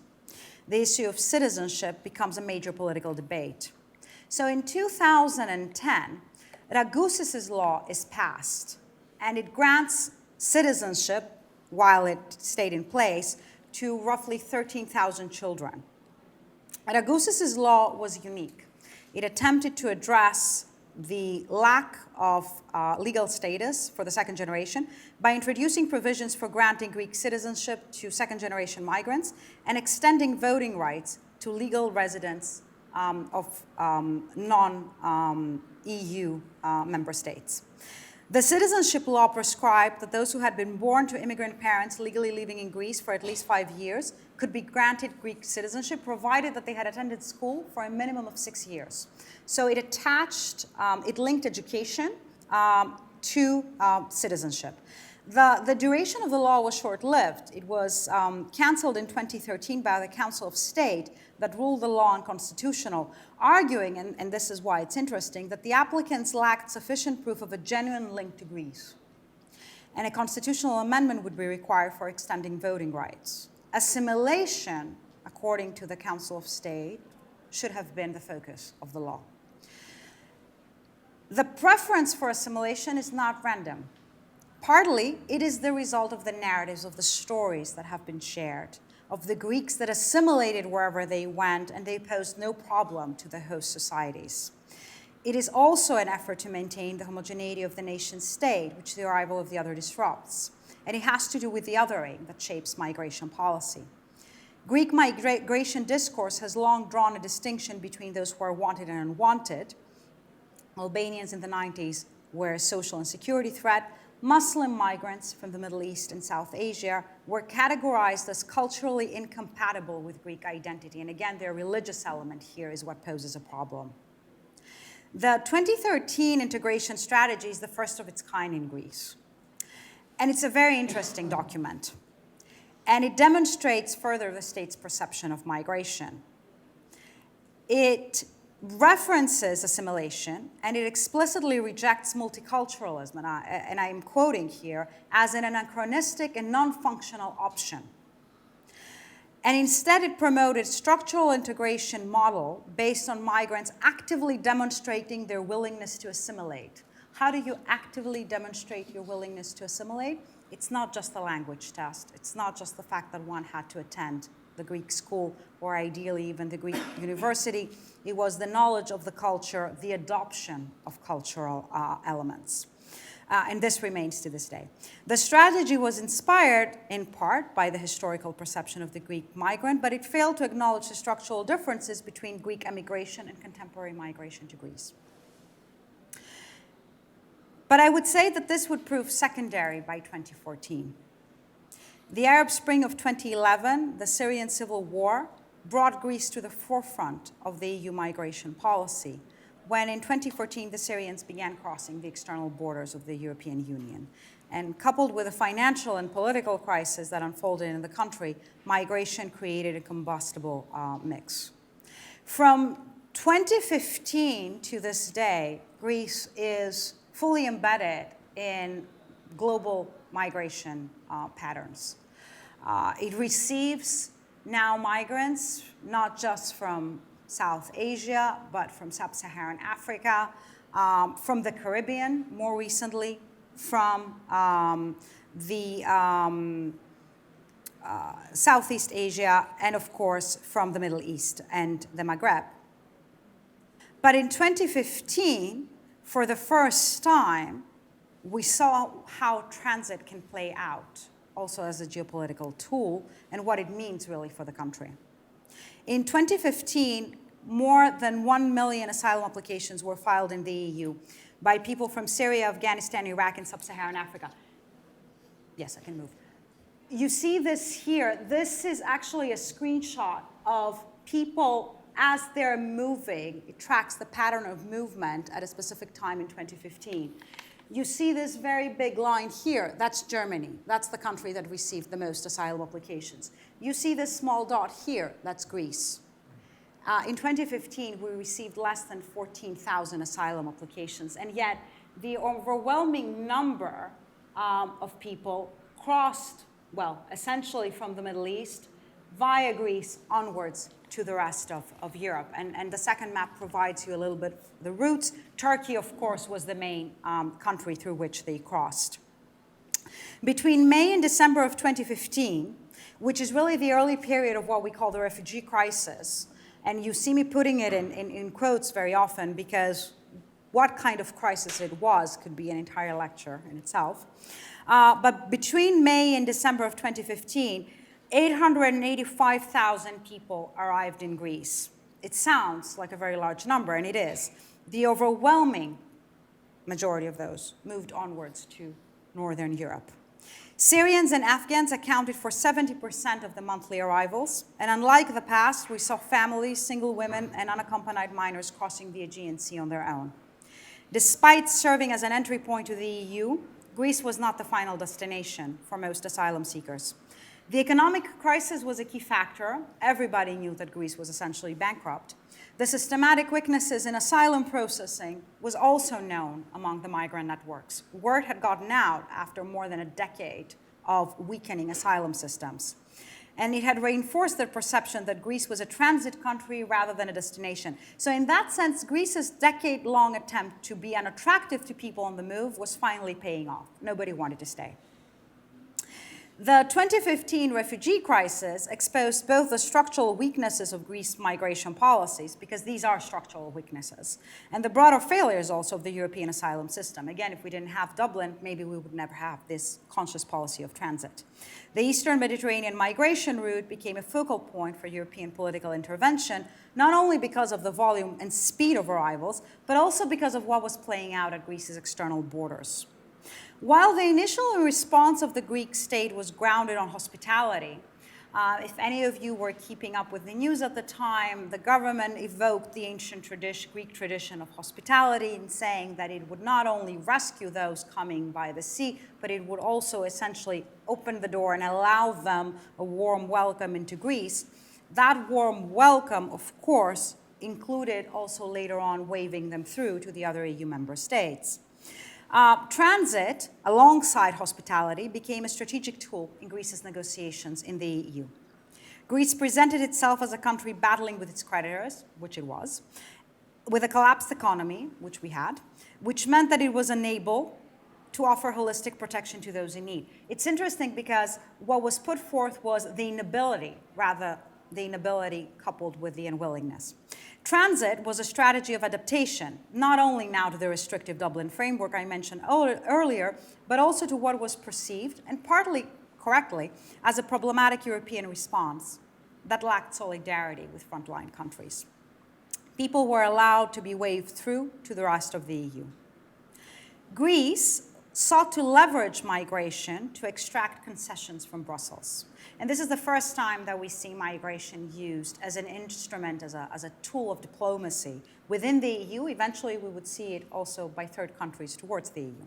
The issue of citizenship becomes a major political debate. So in 2010, Ragoussis' law is passed, and it grants citizenship, while it stayed in place, to roughly 13,000 children. Ragoussis' law was unique. It attempted to address the lack of legal status for the second generation by introducing provisions for granting Greek citizenship to second-generation migrants and extending voting rights to legal residents of non-EU member states. The citizenship law prescribed that those who had been born to immigrant parents legally living in Greece for at least 5 years could be granted Greek citizenship, provided that they had attended school for a minimum of 6 years. So it it linked education to citizenship. The duration of the law was short-lived. It was canceled in 2013 by the Council of State that ruled the law unconstitutional, arguing, and this is why it's interesting, that the applicants lacked sufficient proof of a genuine link to Greece. And a constitutional amendment would be required for extending voting rights. Assimilation, according to the Council of State, should have been the focus of the law. The preference for assimilation is not random. Partly, it is the result of the narratives, of the stories that have been shared, of the Greeks that assimilated wherever they went, and they posed no problem to the host societies. It is also an effort to maintain the homogeneity of the nation state, which the arrival of the other disrupts. And it has to do with the othering that shapes migration policy. Greek migration discourse has long drawn a distinction between those who are wanted and unwanted. Albanians in the 90s were a social and security threat. Muslim migrants from the Middle East and South Asia were categorized as culturally incompatible with Greek identity. And again, their religious element here is what poses a problem. The 2013 integration strategy is the first of its kind in Greece. And it's a very interesting document. And it demonstrates further the state's perception of migration. It references assimilation, and it explicitly rejects multiculturalism, and I'm quoting here, as an anachronistic and non-functional option. And instead it promoted structural integration model based on migrants actively demonstrating their willingness to assimilate. How do you actively demonstrate your willingness to assimilate? It's not just a language test. It's not just the fact that one had to attend the Greek school, or ideally even the Greek university. It was the knowledge of the culture, the adoption of cultural elements. And this remains to this day. The strategy was inspired, in part, by the historical perception of the Greek migrant, but it failed to acknowledge the structural differences between Greek emigration and contemporary migration to Greece. But I would say that this would prove secondary by 2014. The Arab Spring of 2011, the Syrian civil war, brought Greece to the forefront of the EU migration policy, when in 2014 the Syrians began crossing the external borders of the European Union. And coupled with a financial and political crisis that unfolded in the country, migration created a combustible mix. From 2015 to this day, Greece is fully embedded in global migration patterns. It receives now migrants, not just from South Asia, but from Sub-Saharan Africa, from the Caribbean, more recently, from Southeast Asia, and of course, from the Middle East and the Maghreb. But in 2015, for the first time, we saw how transit can play out, also as a geopolitical tool, and what it means really for the country. In 2015, more than 1 million asylum applications were filed in the EU by people from Syria, Afghanistan, Iraq, and Sub-Saharan Africa. Yes, I can move. You see this here. This is actually a screenshot of people as they're moving. It tracks the pattern of movement at a specific time in 2015. You see this very big line here. That's Germany. That's the country that received the most asylum applications. You see this small dot here. That's Greece. In 2015, we received less than 14,000 asylum applications, and yet the overwhelming number of people crossed, well, essentially from the Middle East via Greece onwards to the rest of Europe. And the second map provides you a little bit of the routes. Turkey, of course, was the main country through which they crossed. Between May and December of 2015, which is really the early period of what we call the refugee crisis, and you see me putting it in quotes very often because what kind of crisis it was could be an entire lecture in itself. But between May and December of 2015, 885,000 people arrived in Greece. it sounds like a very large number, and it is. The overwhelming majority of those moved onwards to Northern Europe. Syrians and Afghans accounted for 70% of the monthly arrivals, and unlike the past, we saw families, single women, and unaccompanied minors crossing the Aegean Sea on their own. Despite serving as an entry point to the EU, Greece was not the final destination for most asylum seekers. The economic crisis was a key factor. Everybody knew that Greece was essentially bankrupt. The systematic weaknesses in asylum processing was also known among the migrant networks. Word had gotten out after more than a decade of weakening asylum systems. And it had reinforced the perception that Greece was a transit country rather than a destination. So in that sense, Greece's decade-long attempt to be unattractive to people on the move was finally paying off. Nobody wanted to stay. The 2015 refugee crisis exposed both the structural weaknesses of Greece's migration policies, because these are structural weaknesses, and the broader failures also of the European asylum system. Again, if we didn't have Dublin, maybe we would never have this conscious policy of transit. The Eastern Mediterranean migration route became a focal point for European political intervention, not only because of the volume and speed of arrivals, but also because of what was playing out at Greece's external borders. While the initial response of the Greek state was grounded on hospitality, if any of you were keeping up with the news at the time, the government evoked the ancient Greek tradition of hospitality in saying that it would not only rescue those coming by the sea, but it would also essentially open the door and allow them a warm welcome into Greece. That warm welcome, of course, included also later on waving them through to the other EU member states. Transit, alongside hospitality, became a strategic tool in Greece's negotiations in the EU. Greece presented itself as a country battling with its creditors, which it was, with a collapsed economy, which we had, which meant that it was unable to offer holistic protection to those in need. It's interesting because what was put forth was the inability, rather the inability coupled with the unwillingness. Transit was a strategy of adaptation, not only now to the restrictive Dublin framework I mentioned earlier, but also to what was perceived, and partly correctly, as a problematic European response that lacked solidarity with frontline countries. People were allowed to be waved through to the rest of the EU. Greece sought to leverage migration to extract concessions from Brussels. And this is the first time that we see migration used as an instrument, as a tool of diplomacy within the EU. Eventually, we would see it also by third countries towards the EU.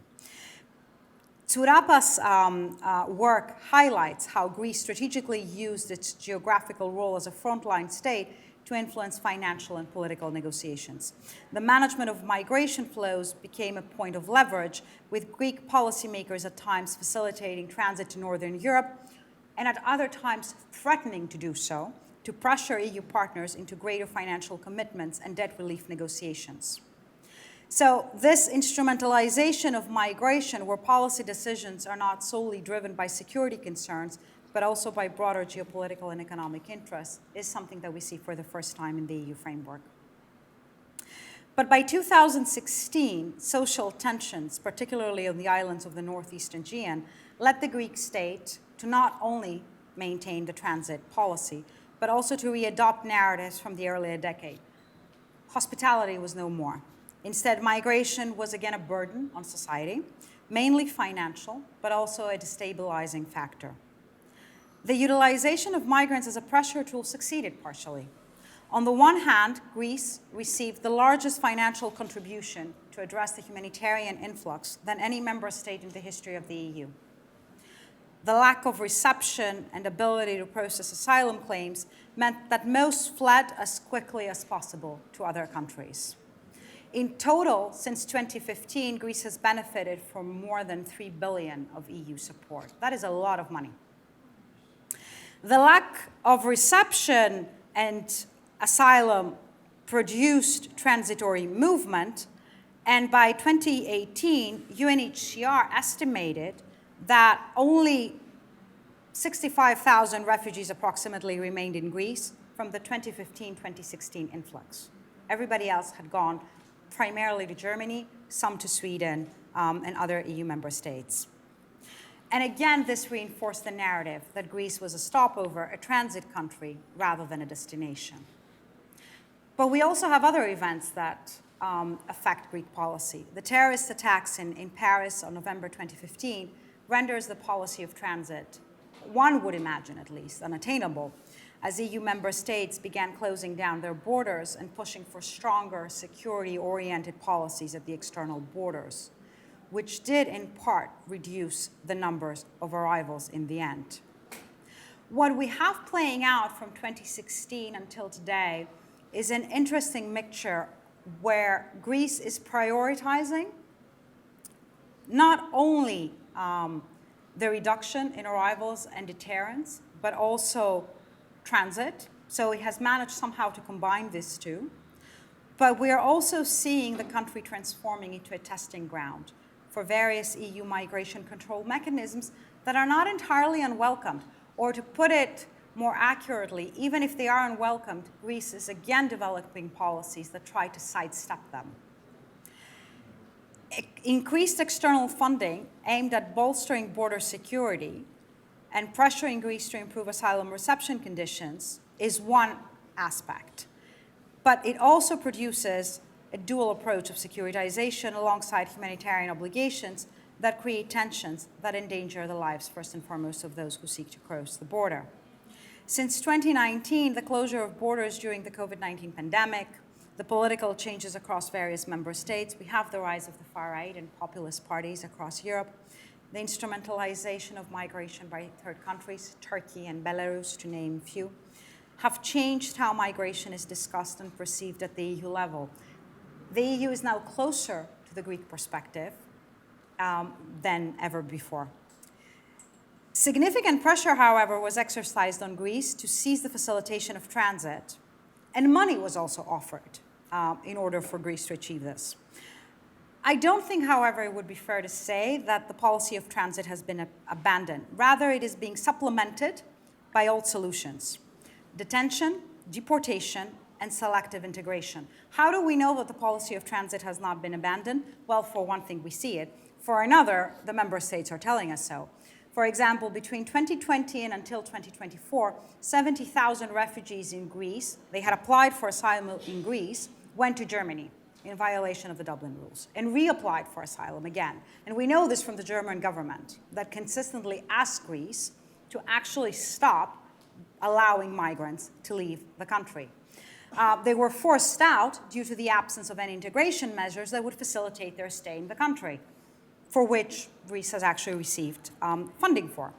Tsourapa's work highlights how Greece strategically used its geographical role as a frontline state to influence financial and political negotiations. The management of migration flows became a point of leverage, with Greek policymakers at times facilitating transit to Northern Europe, and at other times threatening to do so, to pressure EU partners into greater financial commitments and debt relief negotiations. So this instrumentalization of migration, where policy decisions are not solely driven by security concerns, but also by broader geopolitical and economic interests, is something that we see for the first time in the EU framework. But by 2016, social tensions, particularly on the islands of the Northeast Aegean, led the Greek state to not only maintain the transit policy, but also to readopt narratives from the earlier decade. Hospitality was no more. Instead, migration was again a burden on society, mainly financial, but also a destabilizing factor. The utilization of migrants as a pressure tool succeeded partially. On the one hand, Greece received the largest financial contribution to address the humanitarian influx than any member state in the history of the EU. The lack of reception and ability to process asylum claims meant that most fled as quickly as possible to other countries. In total, since 2015, Greece has benefited from more than 3 billion of EU support. That is a lot of money. The lack of reception and asylum produced transitory movement, and by 2018, UNHCR estimated that only 65,000 refugees approximately remained in Greece from the 2015-2016 influx. Everybody else had gone primarily to Germany, some to Sweden, and other EU member states. And again, this reinforced the narrative that Greece was a stopover, a transit country, rather than a destination. But we also have other events that affect Greek policy. The terrorist attacks in Paris on November 2015 renders the policy of transit, one would imagine at least, unattainable, as EU member states began closing down their borders and pushing for stronger security-oriented policies at the external borders, which did in part reduce the numbers of arrivals in the end. What we have playing out from 2016 until today is an interesting mixture where Greece is prioritizing not only the reduction in arrivals and deterrence, but also transit. So it has managed somehow to combine these two. But we are also seeing the country transforming into a testing ground for various EU migration control mechanisms that are not entirely unwelcomed. Or to put it more accurately, even if they are unwelcomed, Greece is again developing policies that try to sidestep them. Increased external funding aimed at bolstering border security and pressuring Greece to improve asylum reception conditions is one aspect. But it also produces a dual approach of securitization alongside humanitarian obligations that create tensions that endanger the lives, first and foremost, of those who seek to cross the border. Since 2019, the closure of borders during the COVID-19 pandemic, the political changes across various member states, we have the rise of the far-right and populist parties across Europe, the instrumentalization of migration by third countries, Turkey and Belarus, to name a few, have changed how migration is discussed and perceived at the EU level. The EU is now closer to the Greek perspective than ever before. Significant pressure, however, was exercised on Greece to cease the facilitation of transit, and money was also offered in order for Greece to achieve this. I don't think, however, it would be fair to say that the policy of transit has been abandoned. Rather, it is being supplemented by old solutions: detention, deportation, and selective integration. How do we know that the policy of transit has not been abandoned? Well, for one thing, we see it. For another, the member states are telling us so. For example, between 2020 and until 2024, 70,000 refugees in Greece, they had applied for asylum in Greece, went to Germany in violation of the Dublin rules and reapplied for asylum again. And we know this from the German government that consistently asked Greece to actually stop allowing migrants to leave the country. They were forced out due to the absence of any integration measures that would facilitate their stay in the country, for which Greece has actually received funding for.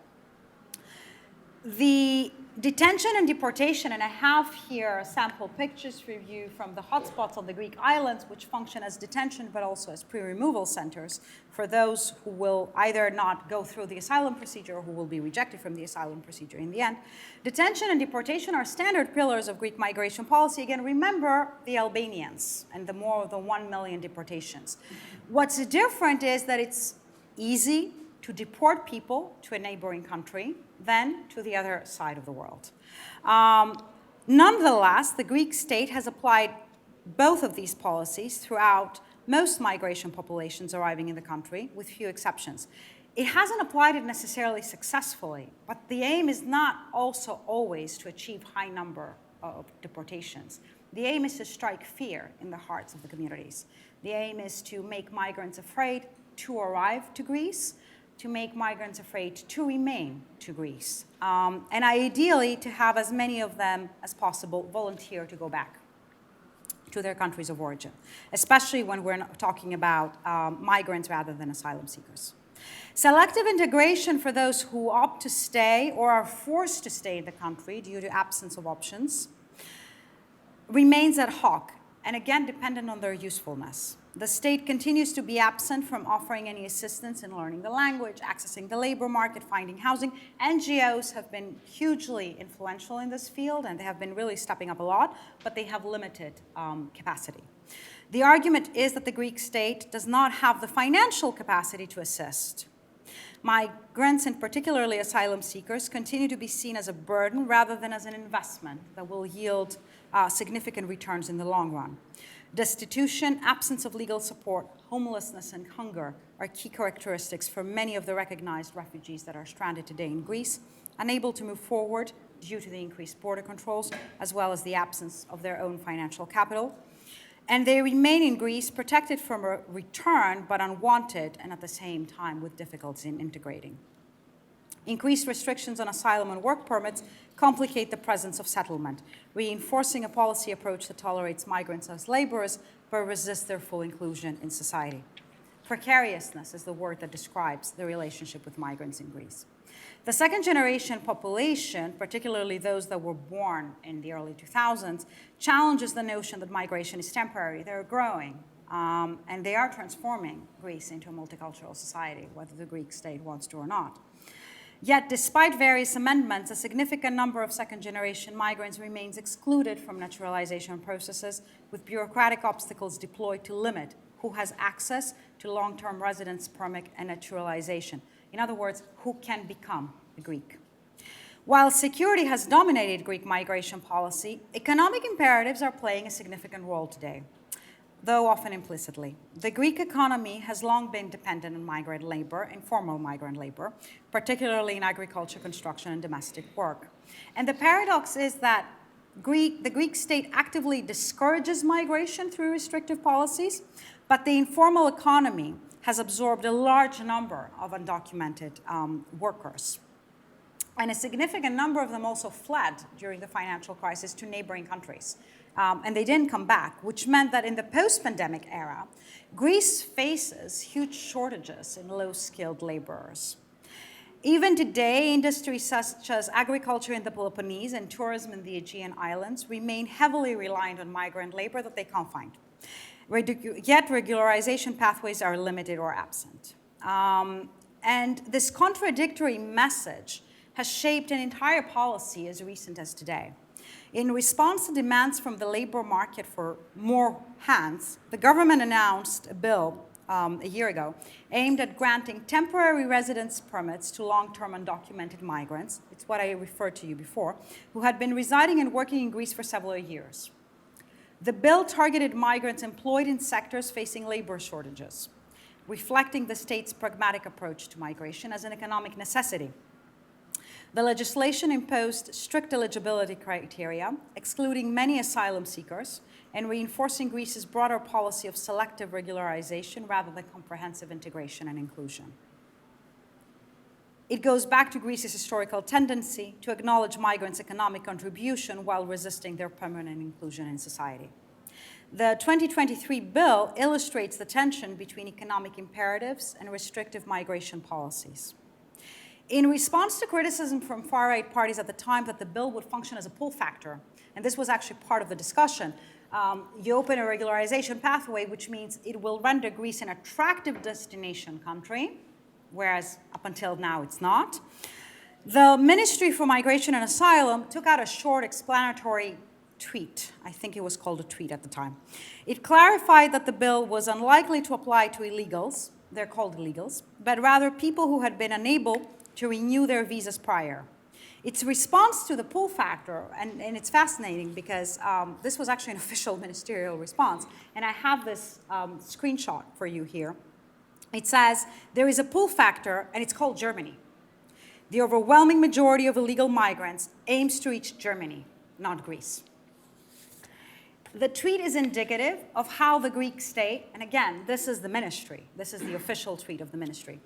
The detention and deportation, and I have here sample pictures for you from the hotspots on the Greek islands, which function as detention but also as pre-removal centers for those who will either not go through the asylum procedure or who will be rejected from the asylum procedure in the end. Detention and deportation are standard pillars of Greek migration policy. Again, remember the Albanians and the more than 1 million deportations. What's different is that it's easy to deport people to a neighboring country than to the other side of the world. Nonetheless, the Greek state has applied both of these policies throughout most migration populations arriving in the country, with few exceptions. It hasn't applied it necessarily successfully, but the aim is not also always to achieve high number of deportations. The aim is to strike fear in the hearts of the communities. The aim is to make migrants afraid to arrive to Greece, to make migrants afraid to remain to Greece, and ideally to have as many of them as possible volunteer to go back to their countries of origin, especially when we're talking about migrants rather than asylum seekers. Selective integration for those who opt to stay or are forced to stay in the country due to absence of options remains ad hoc and again dependent on their usefulness. The state continues to be absent from offering any assistance in learning the language, accessing the labor market, finding housing. NGOs have been hugely influential in this field, and they have been really stepping up a lot, but they have limited capacity. The argument is that the Greek state does not have the financial capacity to assist. Migrants, and particularly asylum seekers, continue to be seen as a burden rather than as an investment that will yield significant returns in the long run. Destitution, absence of legal support, homelessness, and hunger are key characteristics for many of the recognized refugees that are stranded today in Greece, unable to move forward due to the increased border controls, as well as the absence of their own financial capital. And they remain in Greece protected from a return, but unwanted, and at the same time with difficulty in integrating. Increased restrictions on asylum and work permits complicate the presence of settlement, reinforcing a policy approach that tolerates migrants as laborers, but resists their full inclusion in society. Precariousness is the word that describes the relationship with migrants in Greece. The second generation population, particularly those that were born in the early 2000s, challenges the notion that migration is temporary. They're growing, and they are transforming Greece into a multicultural society, whether the Greek state wants to or not. Yet, despite various amendments, a significant number of second-generation migrants remains excluded from naturalization processes, with bureaucratic obstacles deployed to limit who has access to long-term residence permit and naturalization. In other words, who can become a Greek. While security has dominated Greek migration policy, economic imperatives are playing a significant role today, though often implicitly. The Greek economy has long been dependent on migrant labor, informal migrant labor, particularly in agriculture, construction, and domestic work. And the paradox is that the Greek state actively discourages migration through restrictive policies, but the informal economy has absorbed a large number of undocumented workers. And a significant number of them also fled during the financial crisis to neighboring countries. And they didn't come back, which meant that in the post-pandemic era, Greece faces huge shortages in low-skilled laborers. Even today, industries such as agriculture in the Peloponnese and tourism in the Aegean Islands remain heavily reliant on migrant labor that they can't find. Yet regularization pathways are limited or absent. And this contradictory message has shaped an entire policy as recent as today. In response to demands from the labor market for more hands, the government announced a bill a year ago aimed at granting temporary residence permits to long-term undocumented migrants, it's what I referred to you before, who had been residing and working in Greece for several years. The bill targeted migrants employed in sectors facing labor shortages, reflecting the state's pragmatic approach to migration as an economic necessity. The legislation imposed strict eligibility criteria, excluding many asylum seekers, and reinforcing Greece's broader policy of selective regularization rather than comprehensive integration and inclusion. It goes back to Greece's historical tendency to acknowledge migrants' economic contribution while resisting their permanent inclusion in society. The 2023 bill illustrates the tension between economic imperatives and restrictive migration policies. In response to criticism from far-right parties at the time that the bill would function as a pull factor, and this was actually part of the discussion, you open a regularization pathway, which means it will render Greece an attractive destination country, whereas up until now it's not. The Ministry for Migration and Asylum took out a short explanatory tweet. I think it was called a tweet at the time. It clarified that the bill was unlikely to apply to illegals, they're called illegals, but rather people who had been unable to renew their visas prior. Its response to the pull factor, and it's fascinating because this was actually an official ministerial response, and I have this screenshot for you here. It says, there is a pull factor, and it's called Germany. The overwhelming majority of illegal migrants aims to reach Germany, not Greece. The tweet is indicative of how the Greek state, and again, this is the ministry, this is the official tweet of the ministry,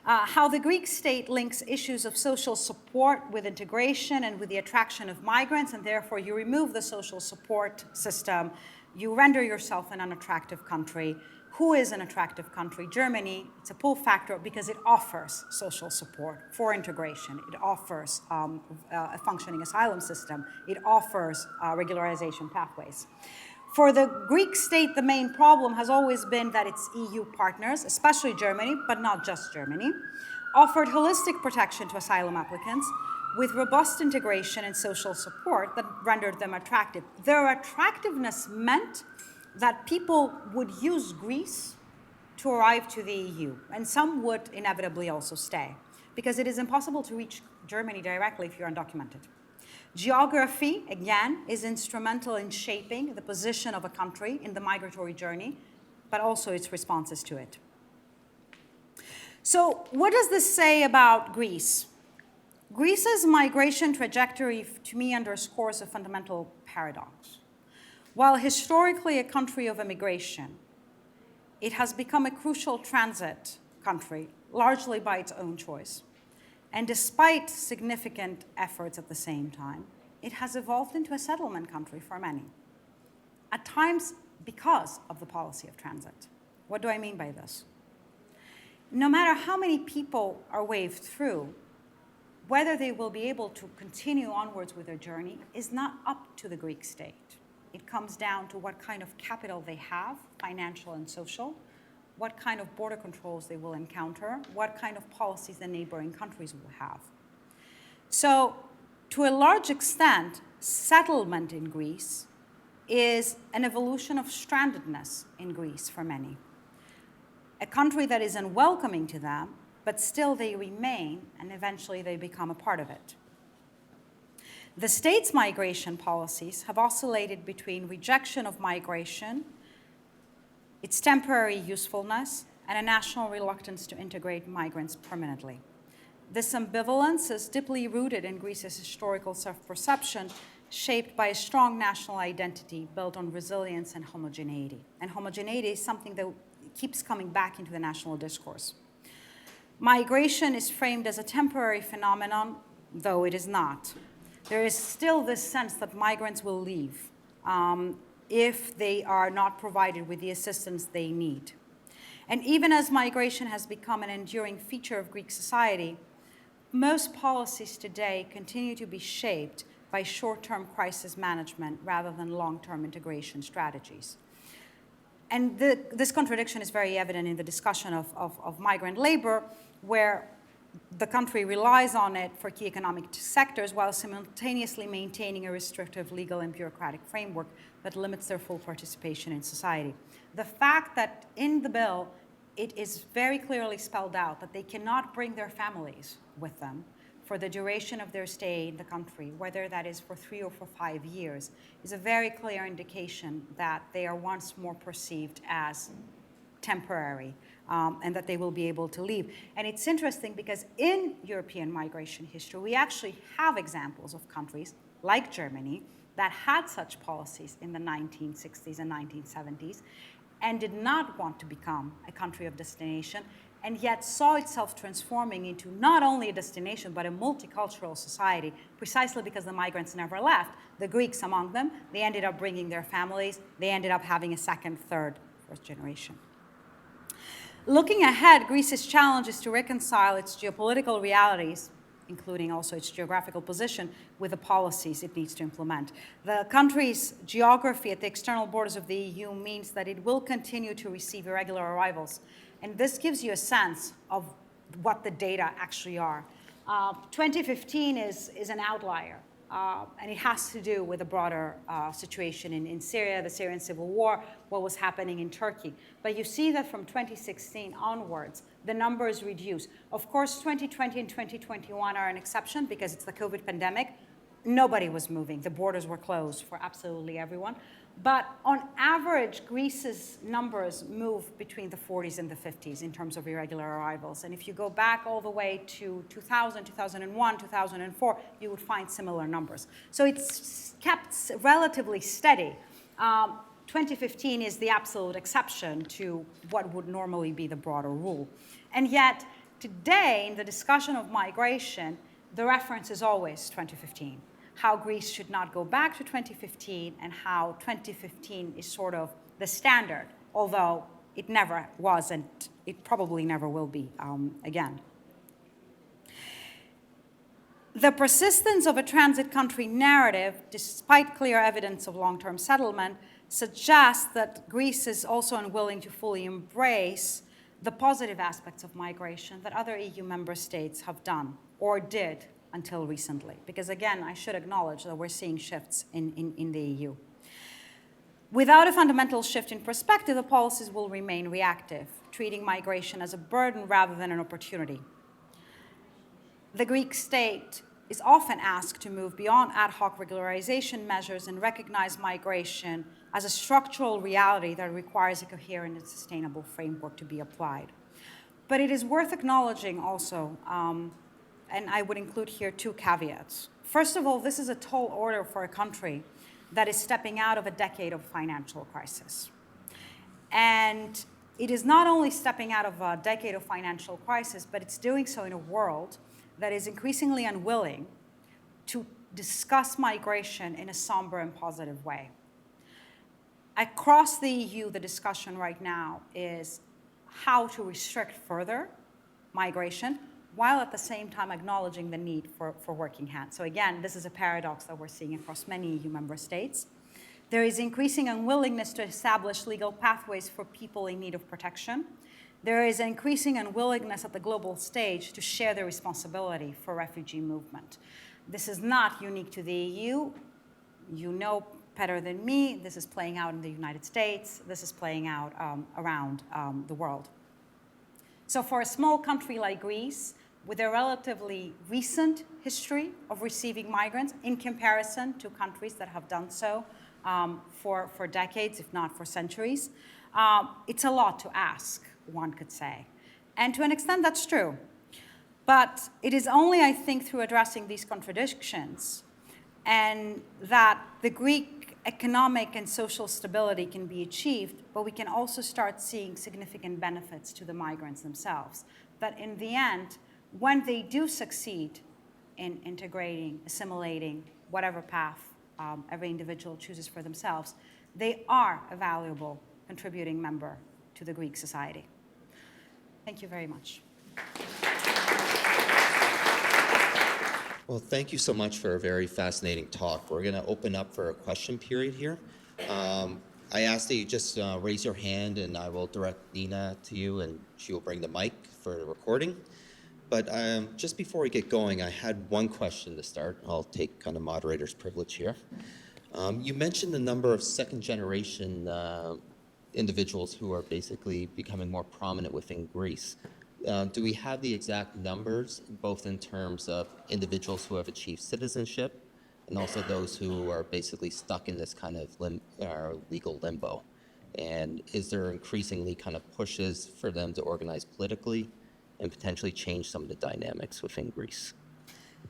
how the Greek state links issues of social support with integration and with the attraction of migrants, and therefore you remove the social support system, you render yourself an unattractive country. Who is an attractive country? Germany. It's a pull factor because it offers social support for integration. It offers a functioning asylum system. It offers regularization pathways. For the Greek state, the main problem has always been that its EU partners, especially Germany, but not just Germany, offered holistic protection to asylum applicants with robust integration and social support that rendered them attractive. Their attractiveness meant that people would use Greece to arrive to the EU, and some would inevitably also stay, because it is impossible to reach Germany directly if you're undocumented. Geography, again, is instrumental in shaping the position of a country in the migratory journey, but also its responses to it. So what does this say about Greece? Greece's migration trajectory, to me, underscores a fundamental paradox. While historically a country of immigration, it has become a crucial transit country, largely by its own choice. And despite significant efforts at the same time, it has evolved into a settlement country for many, at times because of the policy of transit. What do I mean by this? No matter how many people are waved through, whether they will be able to continue onwards with their journey is not up to the Greek state. It comes down to what kind of capital they have, financial and social, what kind of border controls they will encounter, what kind of policies the neighboring countries will have. So, to a large extent, settlement in Greece is an evolution of strandedness in Greece for many. A country that is unwelcoming to them, but still they remain, and eventually they become a part of it. The state's migration policies have oscillated between rejection of migration, its temporary usefulness, and a national reluctance to integrate migrants permanently. This ambivalence is deeply rooted in Greece's historical self-perception, shaped by a strong national identity built on resilience and homogeneity. And homogeneity is something that keeps coming back into the national discourse. Migration is framed as a temporary phenomenon, though it is not. There is still this sense that migrants will leave if they are not provided with the assistance they need. And even as migration has become an enduring feature of Greek society, most policies today continue to be shaped by short-term crisis management rather than long-term integration strategies. And this contradiction is very evident in the discussion of migrant labor, where the country relies on it for key economic sectors while simultaneously maintaining a restrictive legal and bureaucratic framework that limits their full participation in society. The fact that in the bill, it is very clearly spelled out that they cannot bring their families with them for the duration of their stay in the country, whether that is for 3 or for 5 years, is a very clear indication that they are once more perceived as temporary and that they will be able to leave. And it's interesting because in European migration history, we actually have examples of countries like Germany that had such policies in the 1960s and 1970s and did not want to become a country of destination, and yet saw itself transforming into not only a destination, but a multicultural society, precisely because the migrants never left. The Greeks among them, they ended up bringing their families, they ended up having a second, third, fourth generation. Looking ahead, Greece's challenge is to reconcile its geopolitical realities, including also its geographical position, with the policies it needs to implement. The country's geography at the external borders of the EU means that it will continue to receive irregular arrivals. And this gives you a sense of what the data actually are. 2015 is an outlier, and it has to do with a broader situation in Syria, the Syrian civil war, what was happening in Turkey. But you see that from 2016 onwards, the numbers reduce. Of course, 2020 and 2021 are an exception because it's the COVID pandemic. Nobody was moving. The borders were closed for absolutely everyone. But on average, Greece's numbers move between the 40s and the 50s in terms of irregular arrivals. And if you go back all the way to 2000, 2001, 2004, you would find similar numbers. So it's kept relatively steady. 2015 is the absolute exception to what would normally be the broader rule. And yet, today, in the discussion of migration, the reference is always 2015. How Greece should not go back to 2015 and how 2015 is sort of the standard, although it never was and it probably never will be again. The persistence of a transit country narrative, despite clear evidence of long-term settlement, suggests that Greece is also unwilling to fully embrace the positive aspects of migration that other EU member states have done or did until recently. Because again, I should acknowledge that we're seeing shifts in the EU. Without a fundamental shift in perspective, the policies will remain reactive, treating migration as a burden rather than an opportunity. The Greek state is often asked to move beyond ad hoc regularization measures and recognize migration as a structural reality that requires a coherent and sustainable framework to be applied. But it is worth acknowledging also and I would include here two caveats. First of all, this is a tall order for a country that is stepping out of a decade of financial crisis. And it is not only stepping out of a decade of financial crisis, but it's doing so in a world that is increasingly unwilling to discuss migration in a somber and positive way. Across the EU, the discussion right now is how to restrict further migration, while at the same time acknowledging the need for working hands. So again, this is a paradox that we're seeing across many EU member states. There is increasing unwillingness to establish legal pathways for people in need of protection. There is increasing unwillingness at the global stage to share the responsibility for refugee movement. This is not unique to the EU. You know better than me, this is playing out in the United States. This is playing out around the world. So for a small country like Greece, with a relatively recent history of receiving migrants in comparison to countries that have done so for decades, if not for centuries, it's a lot to ask, one could say. And to an extent, that's true. But it is only, I think, through addressing these contradictions and that the Greek economic and social stability can be achieved, but we can also start seeing significant benefits to the migrants themselves. That in the end, when they do succeed in integrating, assimilating, whatever path every individual chooses for themselves, they are a valuable contributing member to the Greek society. Thank you very much. Well, thank you so much for a very fascinating talk. We're going to open up for a question period here. I ask that you just raise your hand, and I will direct Nina to you, and she will bring the mic for the recording. But just before we get going, I had one question to start. I'll take kind of moderator's privilege here. You mentioned the number of second-generation individuals who are basically becoming more prominent within Greece. Do we have the exact numbers, both in terms of individuals who have achieved citizenship and also those who are basically stuck in this kind of legal limbo? And is there increasingly kind of pushes for them to organize politically and potentially change some of the dynamics within Greece?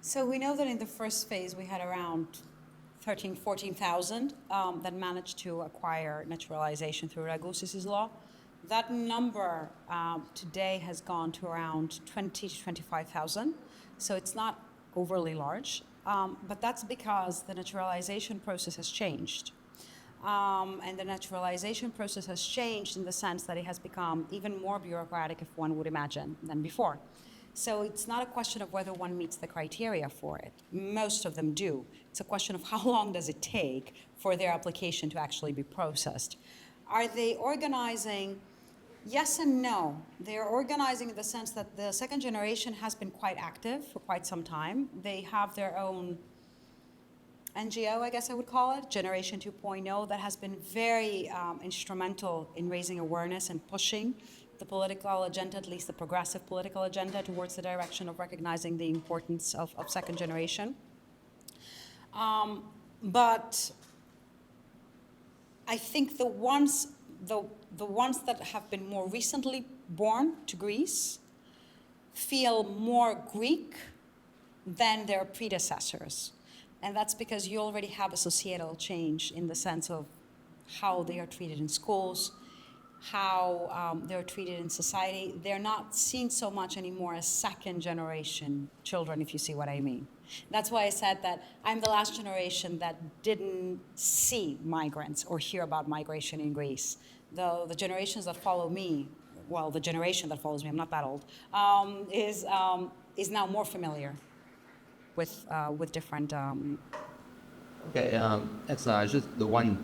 So we know that in the first phase we had around 13,000, 14,000 that managed to acquire naturalization through Ragoussis' law. That number today has gone to around 20 to 25,000, so it's not overly large, but that's because the naturalization process has changed. And the naturalization process has changed in the sense that it has become even more bureaucratic, if one would imagine, than before. So it's not a question of whether one meets the criteria for it. Most of them do. It's a question of how long does it take for their application to actually be processed. Are they organizing? Yes and no. They're organizing in the sense that the second generation has been quite active for quite some time. They have their own NGO, I guess I would call it, Generation 2.0, that has been very instrumental in raising awareness and pushing the political agenda, at least the progressive political agenda, towards the direction of recognizing the importance of second generation. But I think the ones that have been more recently born to Greece feel more Greek than their predecessors. And that's because you already have a societal change in the sense of how they are treated in schools, how they're treated in society. They're not seen so much anymore as second generation children, if you see what I mean. That's why I said that I'm the last generation that didn't see migrants or hear about migration in Greece. Though the generations that follow me, well, the generation that follows me, I'm not that old, is now more familiar with different. Okay, that's just the one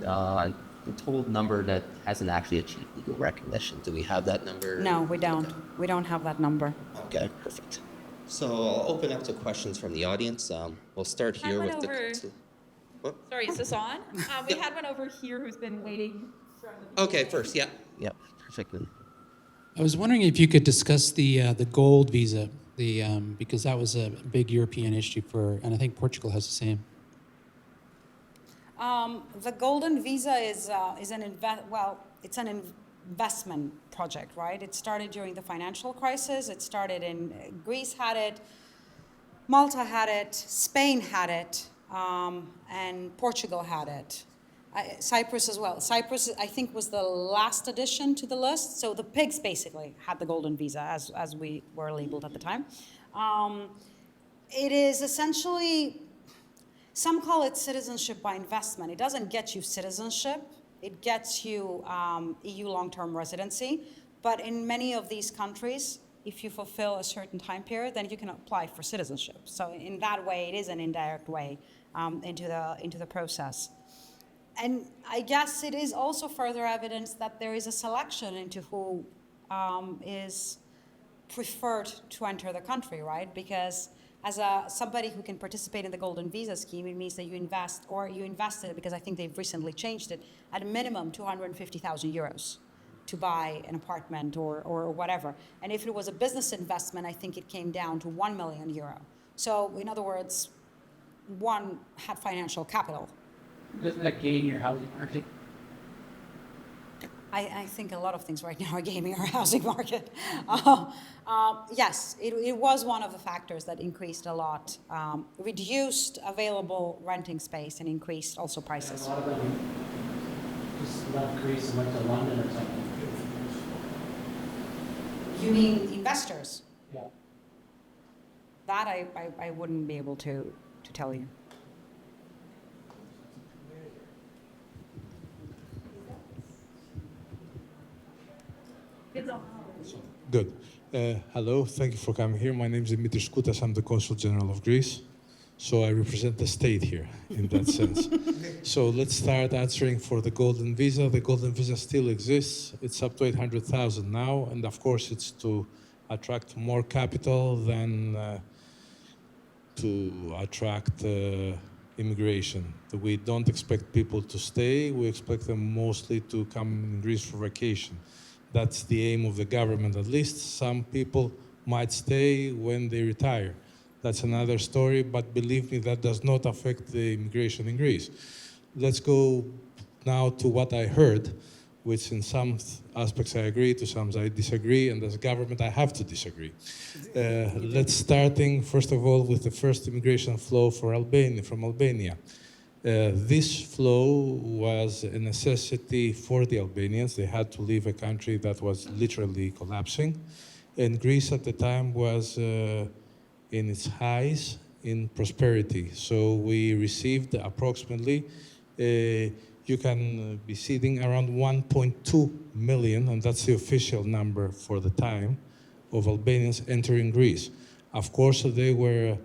the total number that hasn't actually achieved legal recognition. Do we have that number? No, we don't. Okay. We don't have that number. Okay, perfect. So I'll open up to questions from the audience. We'll start here with the. What? Sorry, is this on? We had one over here who's been waiting. Okay, first, yeah. Yep, perfect. I was wondering if you could discuss the gold visa, because that was a big European issue and I think Portugal has the same. The golden visa is an investment project, right? It started during the financial crisis. It started Greece had it Malta had it, Spain had it, and Portugal had it. Cyprus as well. Cyprus, I think, was the last addition to the list. So the pigs basically had the golden visa, as we were labeled at the time. It is essentially, some call it citizenship by investment. It doesn't get you citizenship. It gets you EU long-term residency. But in many of these countries, if you fulfill a certain time period, then you can apply for citizenship. So in that way, it is an indirect way into the process. And I guess it is also further evidence that there is a selection into who is preferred to enter the country, right? Because as somebody who can participate in the golden visa scheme, it means that you invest, or you invested, because I think they've recently changed it, at a minimum 250,000 euros to buy an apartment or whatever. And if it was a business investment, I think it came down to 1 million euro. So in other words, one had financial capital. Doesn't that gain your housing market? I think a lot of things right now are gaming our housing market. Yes, it was one of the factors that increased a lot, reduced available renting space and increased also prices. And a lot of them just left Greece and went to London or something. You mean investors? Yeah. That I wouldn't be able to tell you. Good. Hello, thank you for coming here. My name is Dimitris Koutas. I'm the Consul General of Greece. So I represent the state here in that sense. So let's start answering for the golden visa. The golden visa still exists. It's up to 800,000 now. And of course, it's to attract more capital than to attract immigration. We don't expect people to stay. We expect them mostly to come in Greece for vacation. That's the aim of the government, at least. Some people might stay when they retire. That's another story, but believe me, that does not affect the immigration in Greece. Let's go now to what I heard, which in some aspects I agree, to some I disagree, and as a government I have to disagree. Let's starting, first of all, with the first immigration flow from Albania. This flow was a necessity for the Albanians. They had to leave a country that was literally collapsing. And Greece at the time was in its highs in prosperity. So we received approximately, you can be seeing around 1.2 million, and that's the official number for the time, of Albanians entering Greece. Of course, they were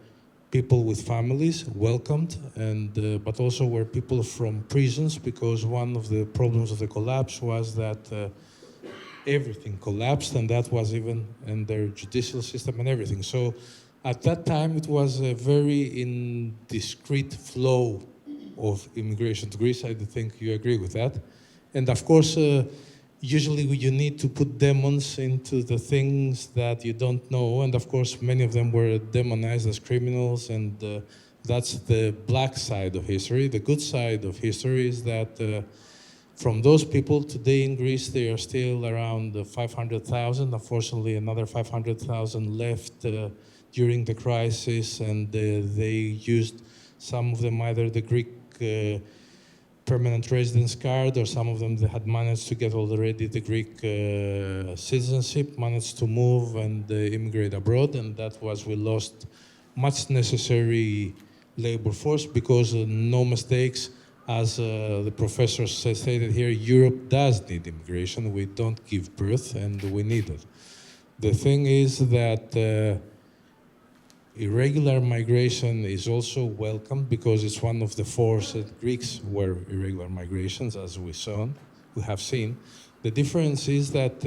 people with families welcomed, and but also were people from prisons, because one of the problems of the collapse was that everything collapsed, and that was even in their judicial system and everything. So at that time, it was a very indiscreet flow of immigration to Greece. I think you agree with that. And of course, usually you need to put demons into the things that you don't know. And of course, many of them were demonized as criminals, and that's the black side of history. The good side of history is that from those people today in Greece, they are still around 500,000. Unfortunately, another 500,000 left during the crisis, and they used, some of them, either the Greek permanent residence card, or some of them that had managed to get already the Greek citizenship, managed to move and immigrate abroad, and that was, we lost much necessary labor force, because no mistakes, as the professor stated here, Europe does need immigration. We don't give birth, and we need it. The thing is that irregular migration is also welcomed, because it's one of the forces that Greeks were irregular migrations, as we have seen. The difference is that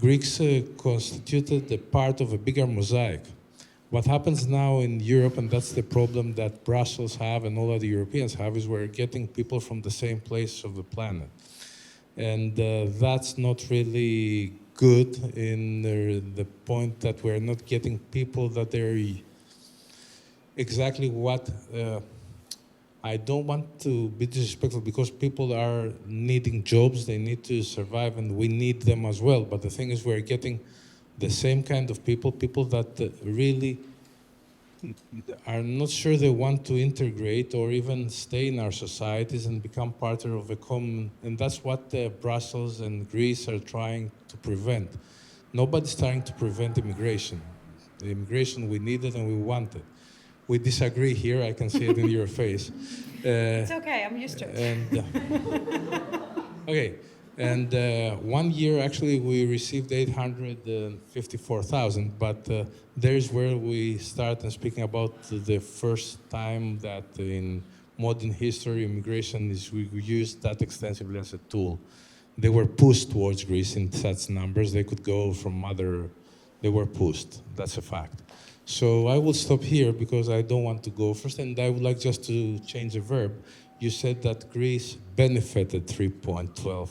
Greeks constituted a part of a bigger mosaic. What happens now in Europe, and that's the problem that Brussels have and all other Europeans have, is we're getting people from the same place of the planet. And that's not really good, in the point that we're not getting people that they're exactly what, I don't want to be disrespectful, because people are needing jobs, they need to survive, and we need them as well. But the thing is, we're getting the same kind of people that really are not sure they want to integrate or even stay in our societies and become part of a common, and that's what Brussels and Greece are trying to prevent. Nobody's trying to prevent immigration. The immigration, we need it and we want it. We disagree here, I can see it in your face. It's okay, I'm used to it. Okay, and 1 year actually we received 854,000, but there's where we start speaking about the first time that in modern history immigration is we used that extensively as a tool. They were pushed towards Greece in such numbers, they could go from they were pushed, that's a fact. So I will stop here because I don't want to go first, and I would like just to change a verb. You said that Greece benefited 3.12.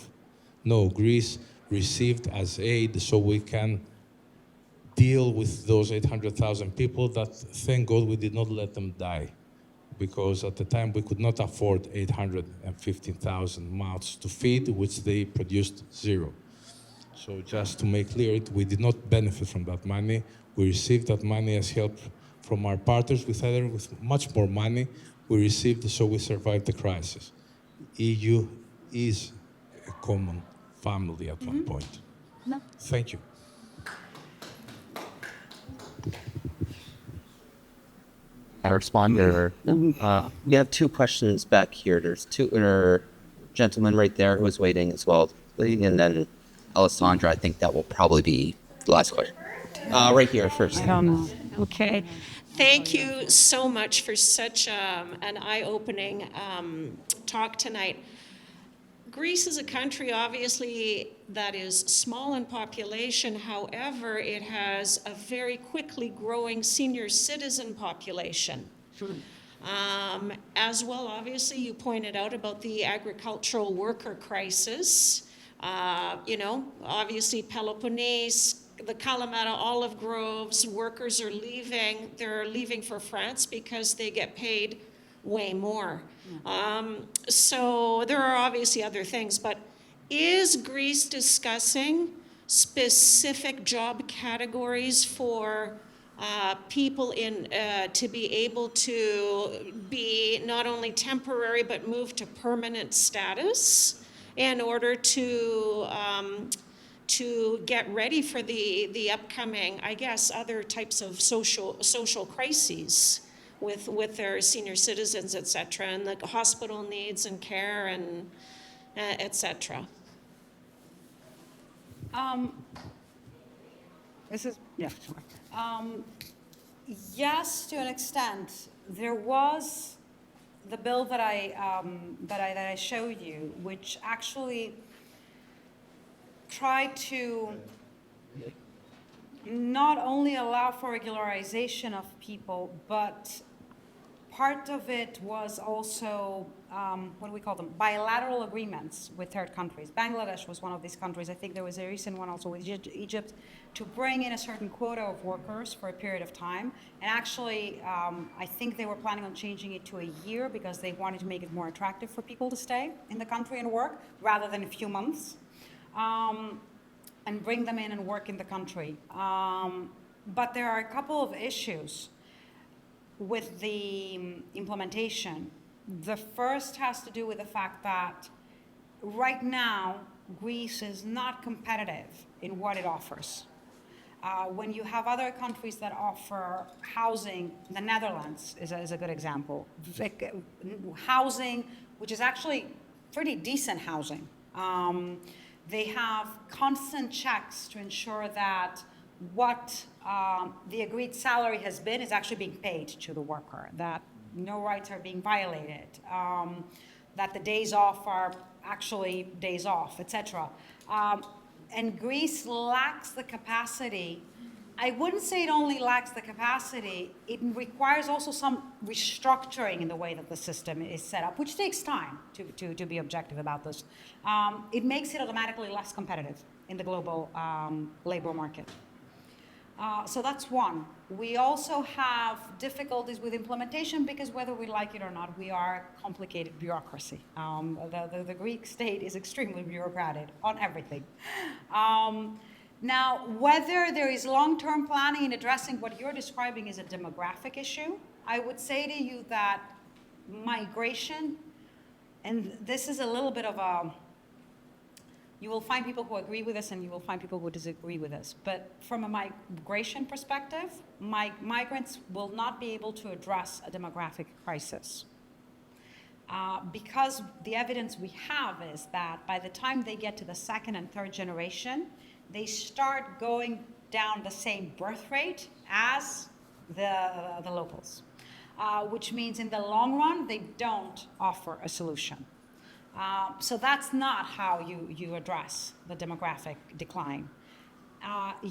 No, Greece received as aid so we can deal with those 800,000 people that, thank God, we did not let them die. Because at the time we could not afford 815,000 mouths to feed, which they produced zero. So just to make clear, we did not benefit from that money. We received that money as help from our partners with much more money we received, so we survived the crisis. EU is a common family at one point. No. Thank you. I respond there. We have two questions back here. There's two gentlemen right there who was waiting as well. And then Alessandra, I think that will probably be the last question. Right here first. I don't know. Okay. Thank you so much for such an eye-opening talk tonight. Greece is a country, obviously, that is small in population. However, it has a very quickly growing senior citizen population. As well, obviously, you pointed out about the agricultural worker crisis. Obviously, Peloponnese, the Kalamata olive groves, workers are leaving. They're leaving for France because they get paid way more. So there are obviously other things, but is Greece discussing specific job categories for people to be able to be not only temporary but move to permanent status in order to get ready for the upcoming, I guess, other types of social crises with their senior citizens, et cetera, and the hospital needs and care and et cetera? Yes, to an extent. There was the bill that I showed you, which actually tried to not only allow for regularization of people, but part of it was also, what do we call them, bilateral agreements with third countries. Bangladesh was one of these countries. I think there was a recent one also with Egypt, to bring in a certain quota of workers for a period of time. And actually, I think they were planning on changing it to a year because they wanted to make it more attractive for people to stay in the country and work rather than a few months. And bring them in and work in the country. But there are a couple of issues with the implementation. The first has to do with the fact that right now, Greece is not competitive in what it offers. When you have other countries that offer housing, the Netherlands is a good example. Housing, which is actually pretty decent housing. They have constant checks to ensure that what the agreed salary has been is actually being paid to the worker, that no rights are being violated, that the days off are actually days off, etc. And Greece lacks the capacity. I wouldn't say it only lacks the capacity, it requires also some restructuring in the way that the system is set up, which takes time to be objective about this. It makes it automatically less competitive in the global labor market. So that's one. We also have difficulties with implementation because whether we like it or not, we are a complicated bureaucracy. The Greek state is extremely bureaucratic on everything. Now, whether there is long-term planning in addressing what you're describing as a demographic issue, I would say to you that migration, and this is a little bit of a, you will find people who agree with this and you will find people who disagree with this. But from a migration perspective, migrants will not be able to address a demographic crisis. Because the evidence we have is that by the time they get to the second and third generation, they start going down the same birth rate as the locals, which means in the long run, they don't offer a solution. So that's not how you address the demographic decline.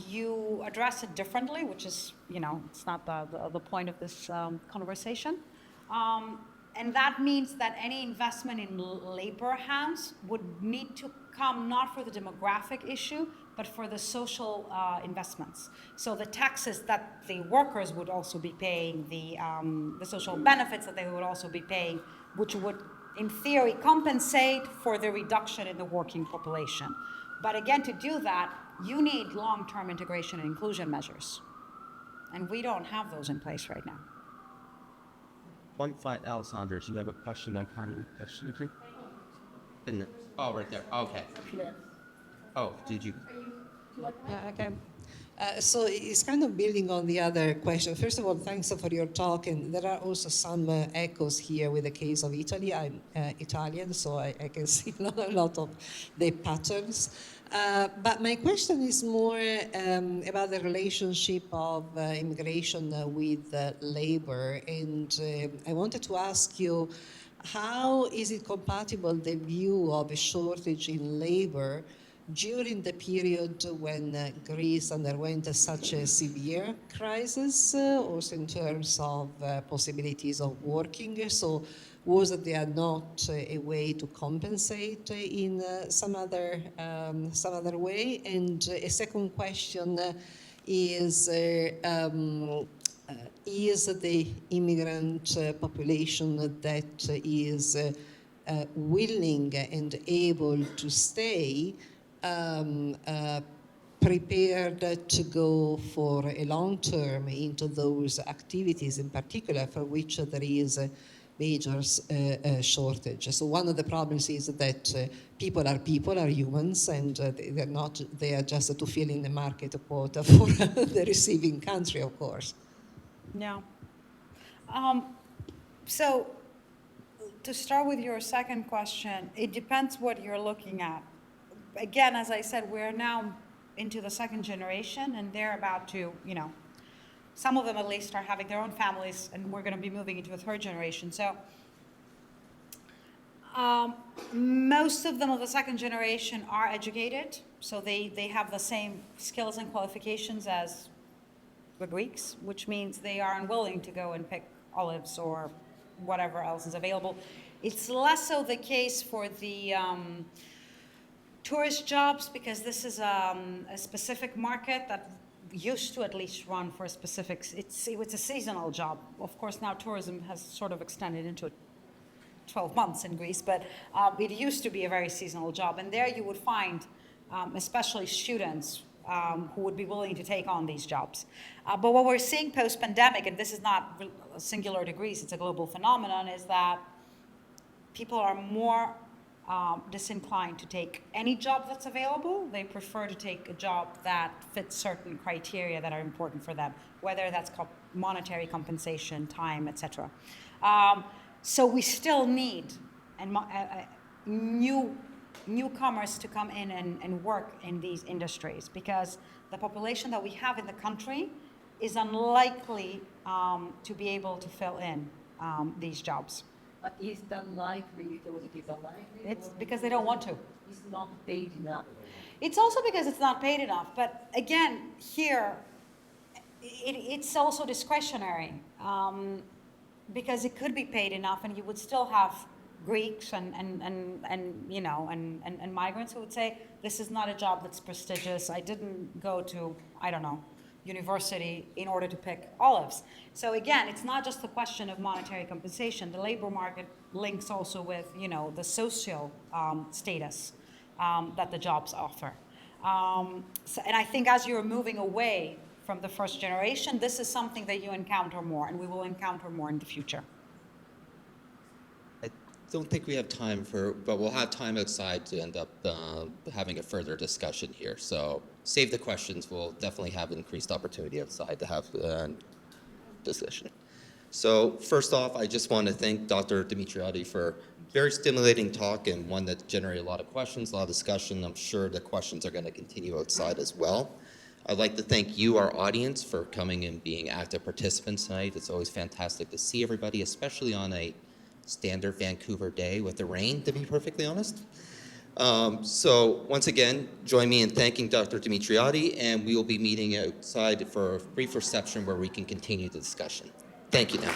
You address it differently, which is, it's not the point of this conversation. And that means that any investment in labor hands would need to come not for the demographic issue, but for the social investments. So the taxes that the workers would also be paying, the social benefits that they would also be paying, which would, in theory, compensate for the reduction in the working population. But again, to do that, you need long-term integration and inclusion measures. And we don't have those in place right now. One fight, Alessandra. Do you have a question? Question? Oh, right there. Okay. Oh, did you? Yeah, okay. So it's kind of building on the other question. First of all, thanks for your talk. And there are also some echoes here with the case of Italy. I'm Italian, so I can see a lot of the patterns. But my question is more about the relationship of immigration with labor. And I wanted to ask you, how is it compatible, the view of a shortage in labor during the period when Greece underwent such a severe crisis, also in terms of possibilities of working? So was there not a way to compensate in some other way? And a second question is the immigrant population that is willing and able to stay prepared to go for a long term into those activities, in particular for which there is a major shortage. So one of the problems is that people are humans, and they're not there just to fill in the market quota for the receiving country, of course. Yeah. So to start with your second question, it depends what you're looking at. Again, as I said, we're now into the second generation, and they're about to, some of them at least are having their own families, and we're going to be moving into a third generation. So most of them of the second generation are educated, so they have the same skills and qualifications as the Greeks, which means they are unwilling to go and pick olives or whatever else is available. It's less so the case for the tourist jobs, because this is a specific market that used to at least run for a specific, it's a seasonal job. Of course, now tourism has sort of extended into 12 months in Greece, but it used to be a very seasonal job. And there you would find, especially students, who would be willing to take on these jobs. But what we're seeing post-pandemic, and this is not singular to Greece, it's a global phenomenon, is that people are more disinclined to take any job that's available. They prefer to take a job that fits certain criteria that are important for them, whether that's monetary compensation, time, etc. So we still need newcomers to come in and work in these industries, because the population that we have in the country is unlikely to be able to fill in these jobs. But is that likely because it is unlikely? It's because they don't want to. It's not paid enough. It's also because it's not paid enough. But again, here, it's also discretionary, because it could be paid enough, and you would still have Greeks and migrants who would say, this is not a job that's prestigious. I didn't go to, university in order to pick olives. So again, it's not just the question of monetary compensation. The labor market links also with, the social status that the jobs offer. And I think as you're moving away from the first generation, this is something that you encounter more, and we will encounter more in the future. I don't think we have time but we'll have time outside to end up having a further discussion here. So save the questions. We'll definitely have increased opportunity outside to have discussion. So first off, I just want to thank Dr. Dimitriadi for a very stimulating talk and one that generated a lot of questions, a lot of discussion. I'm sure the questions are going to continue outside as well. I'd like to thank you, our audience, for coming and being active participants tonight. It's always fantastic to see everybody, especially on a standard Vancouver day with the rain, to be perfectly honest. So once again, join me in thanking Dr. Dimitriadi, and we will be meeting outside for a brief reception where we can continue the discussion. Thank you now.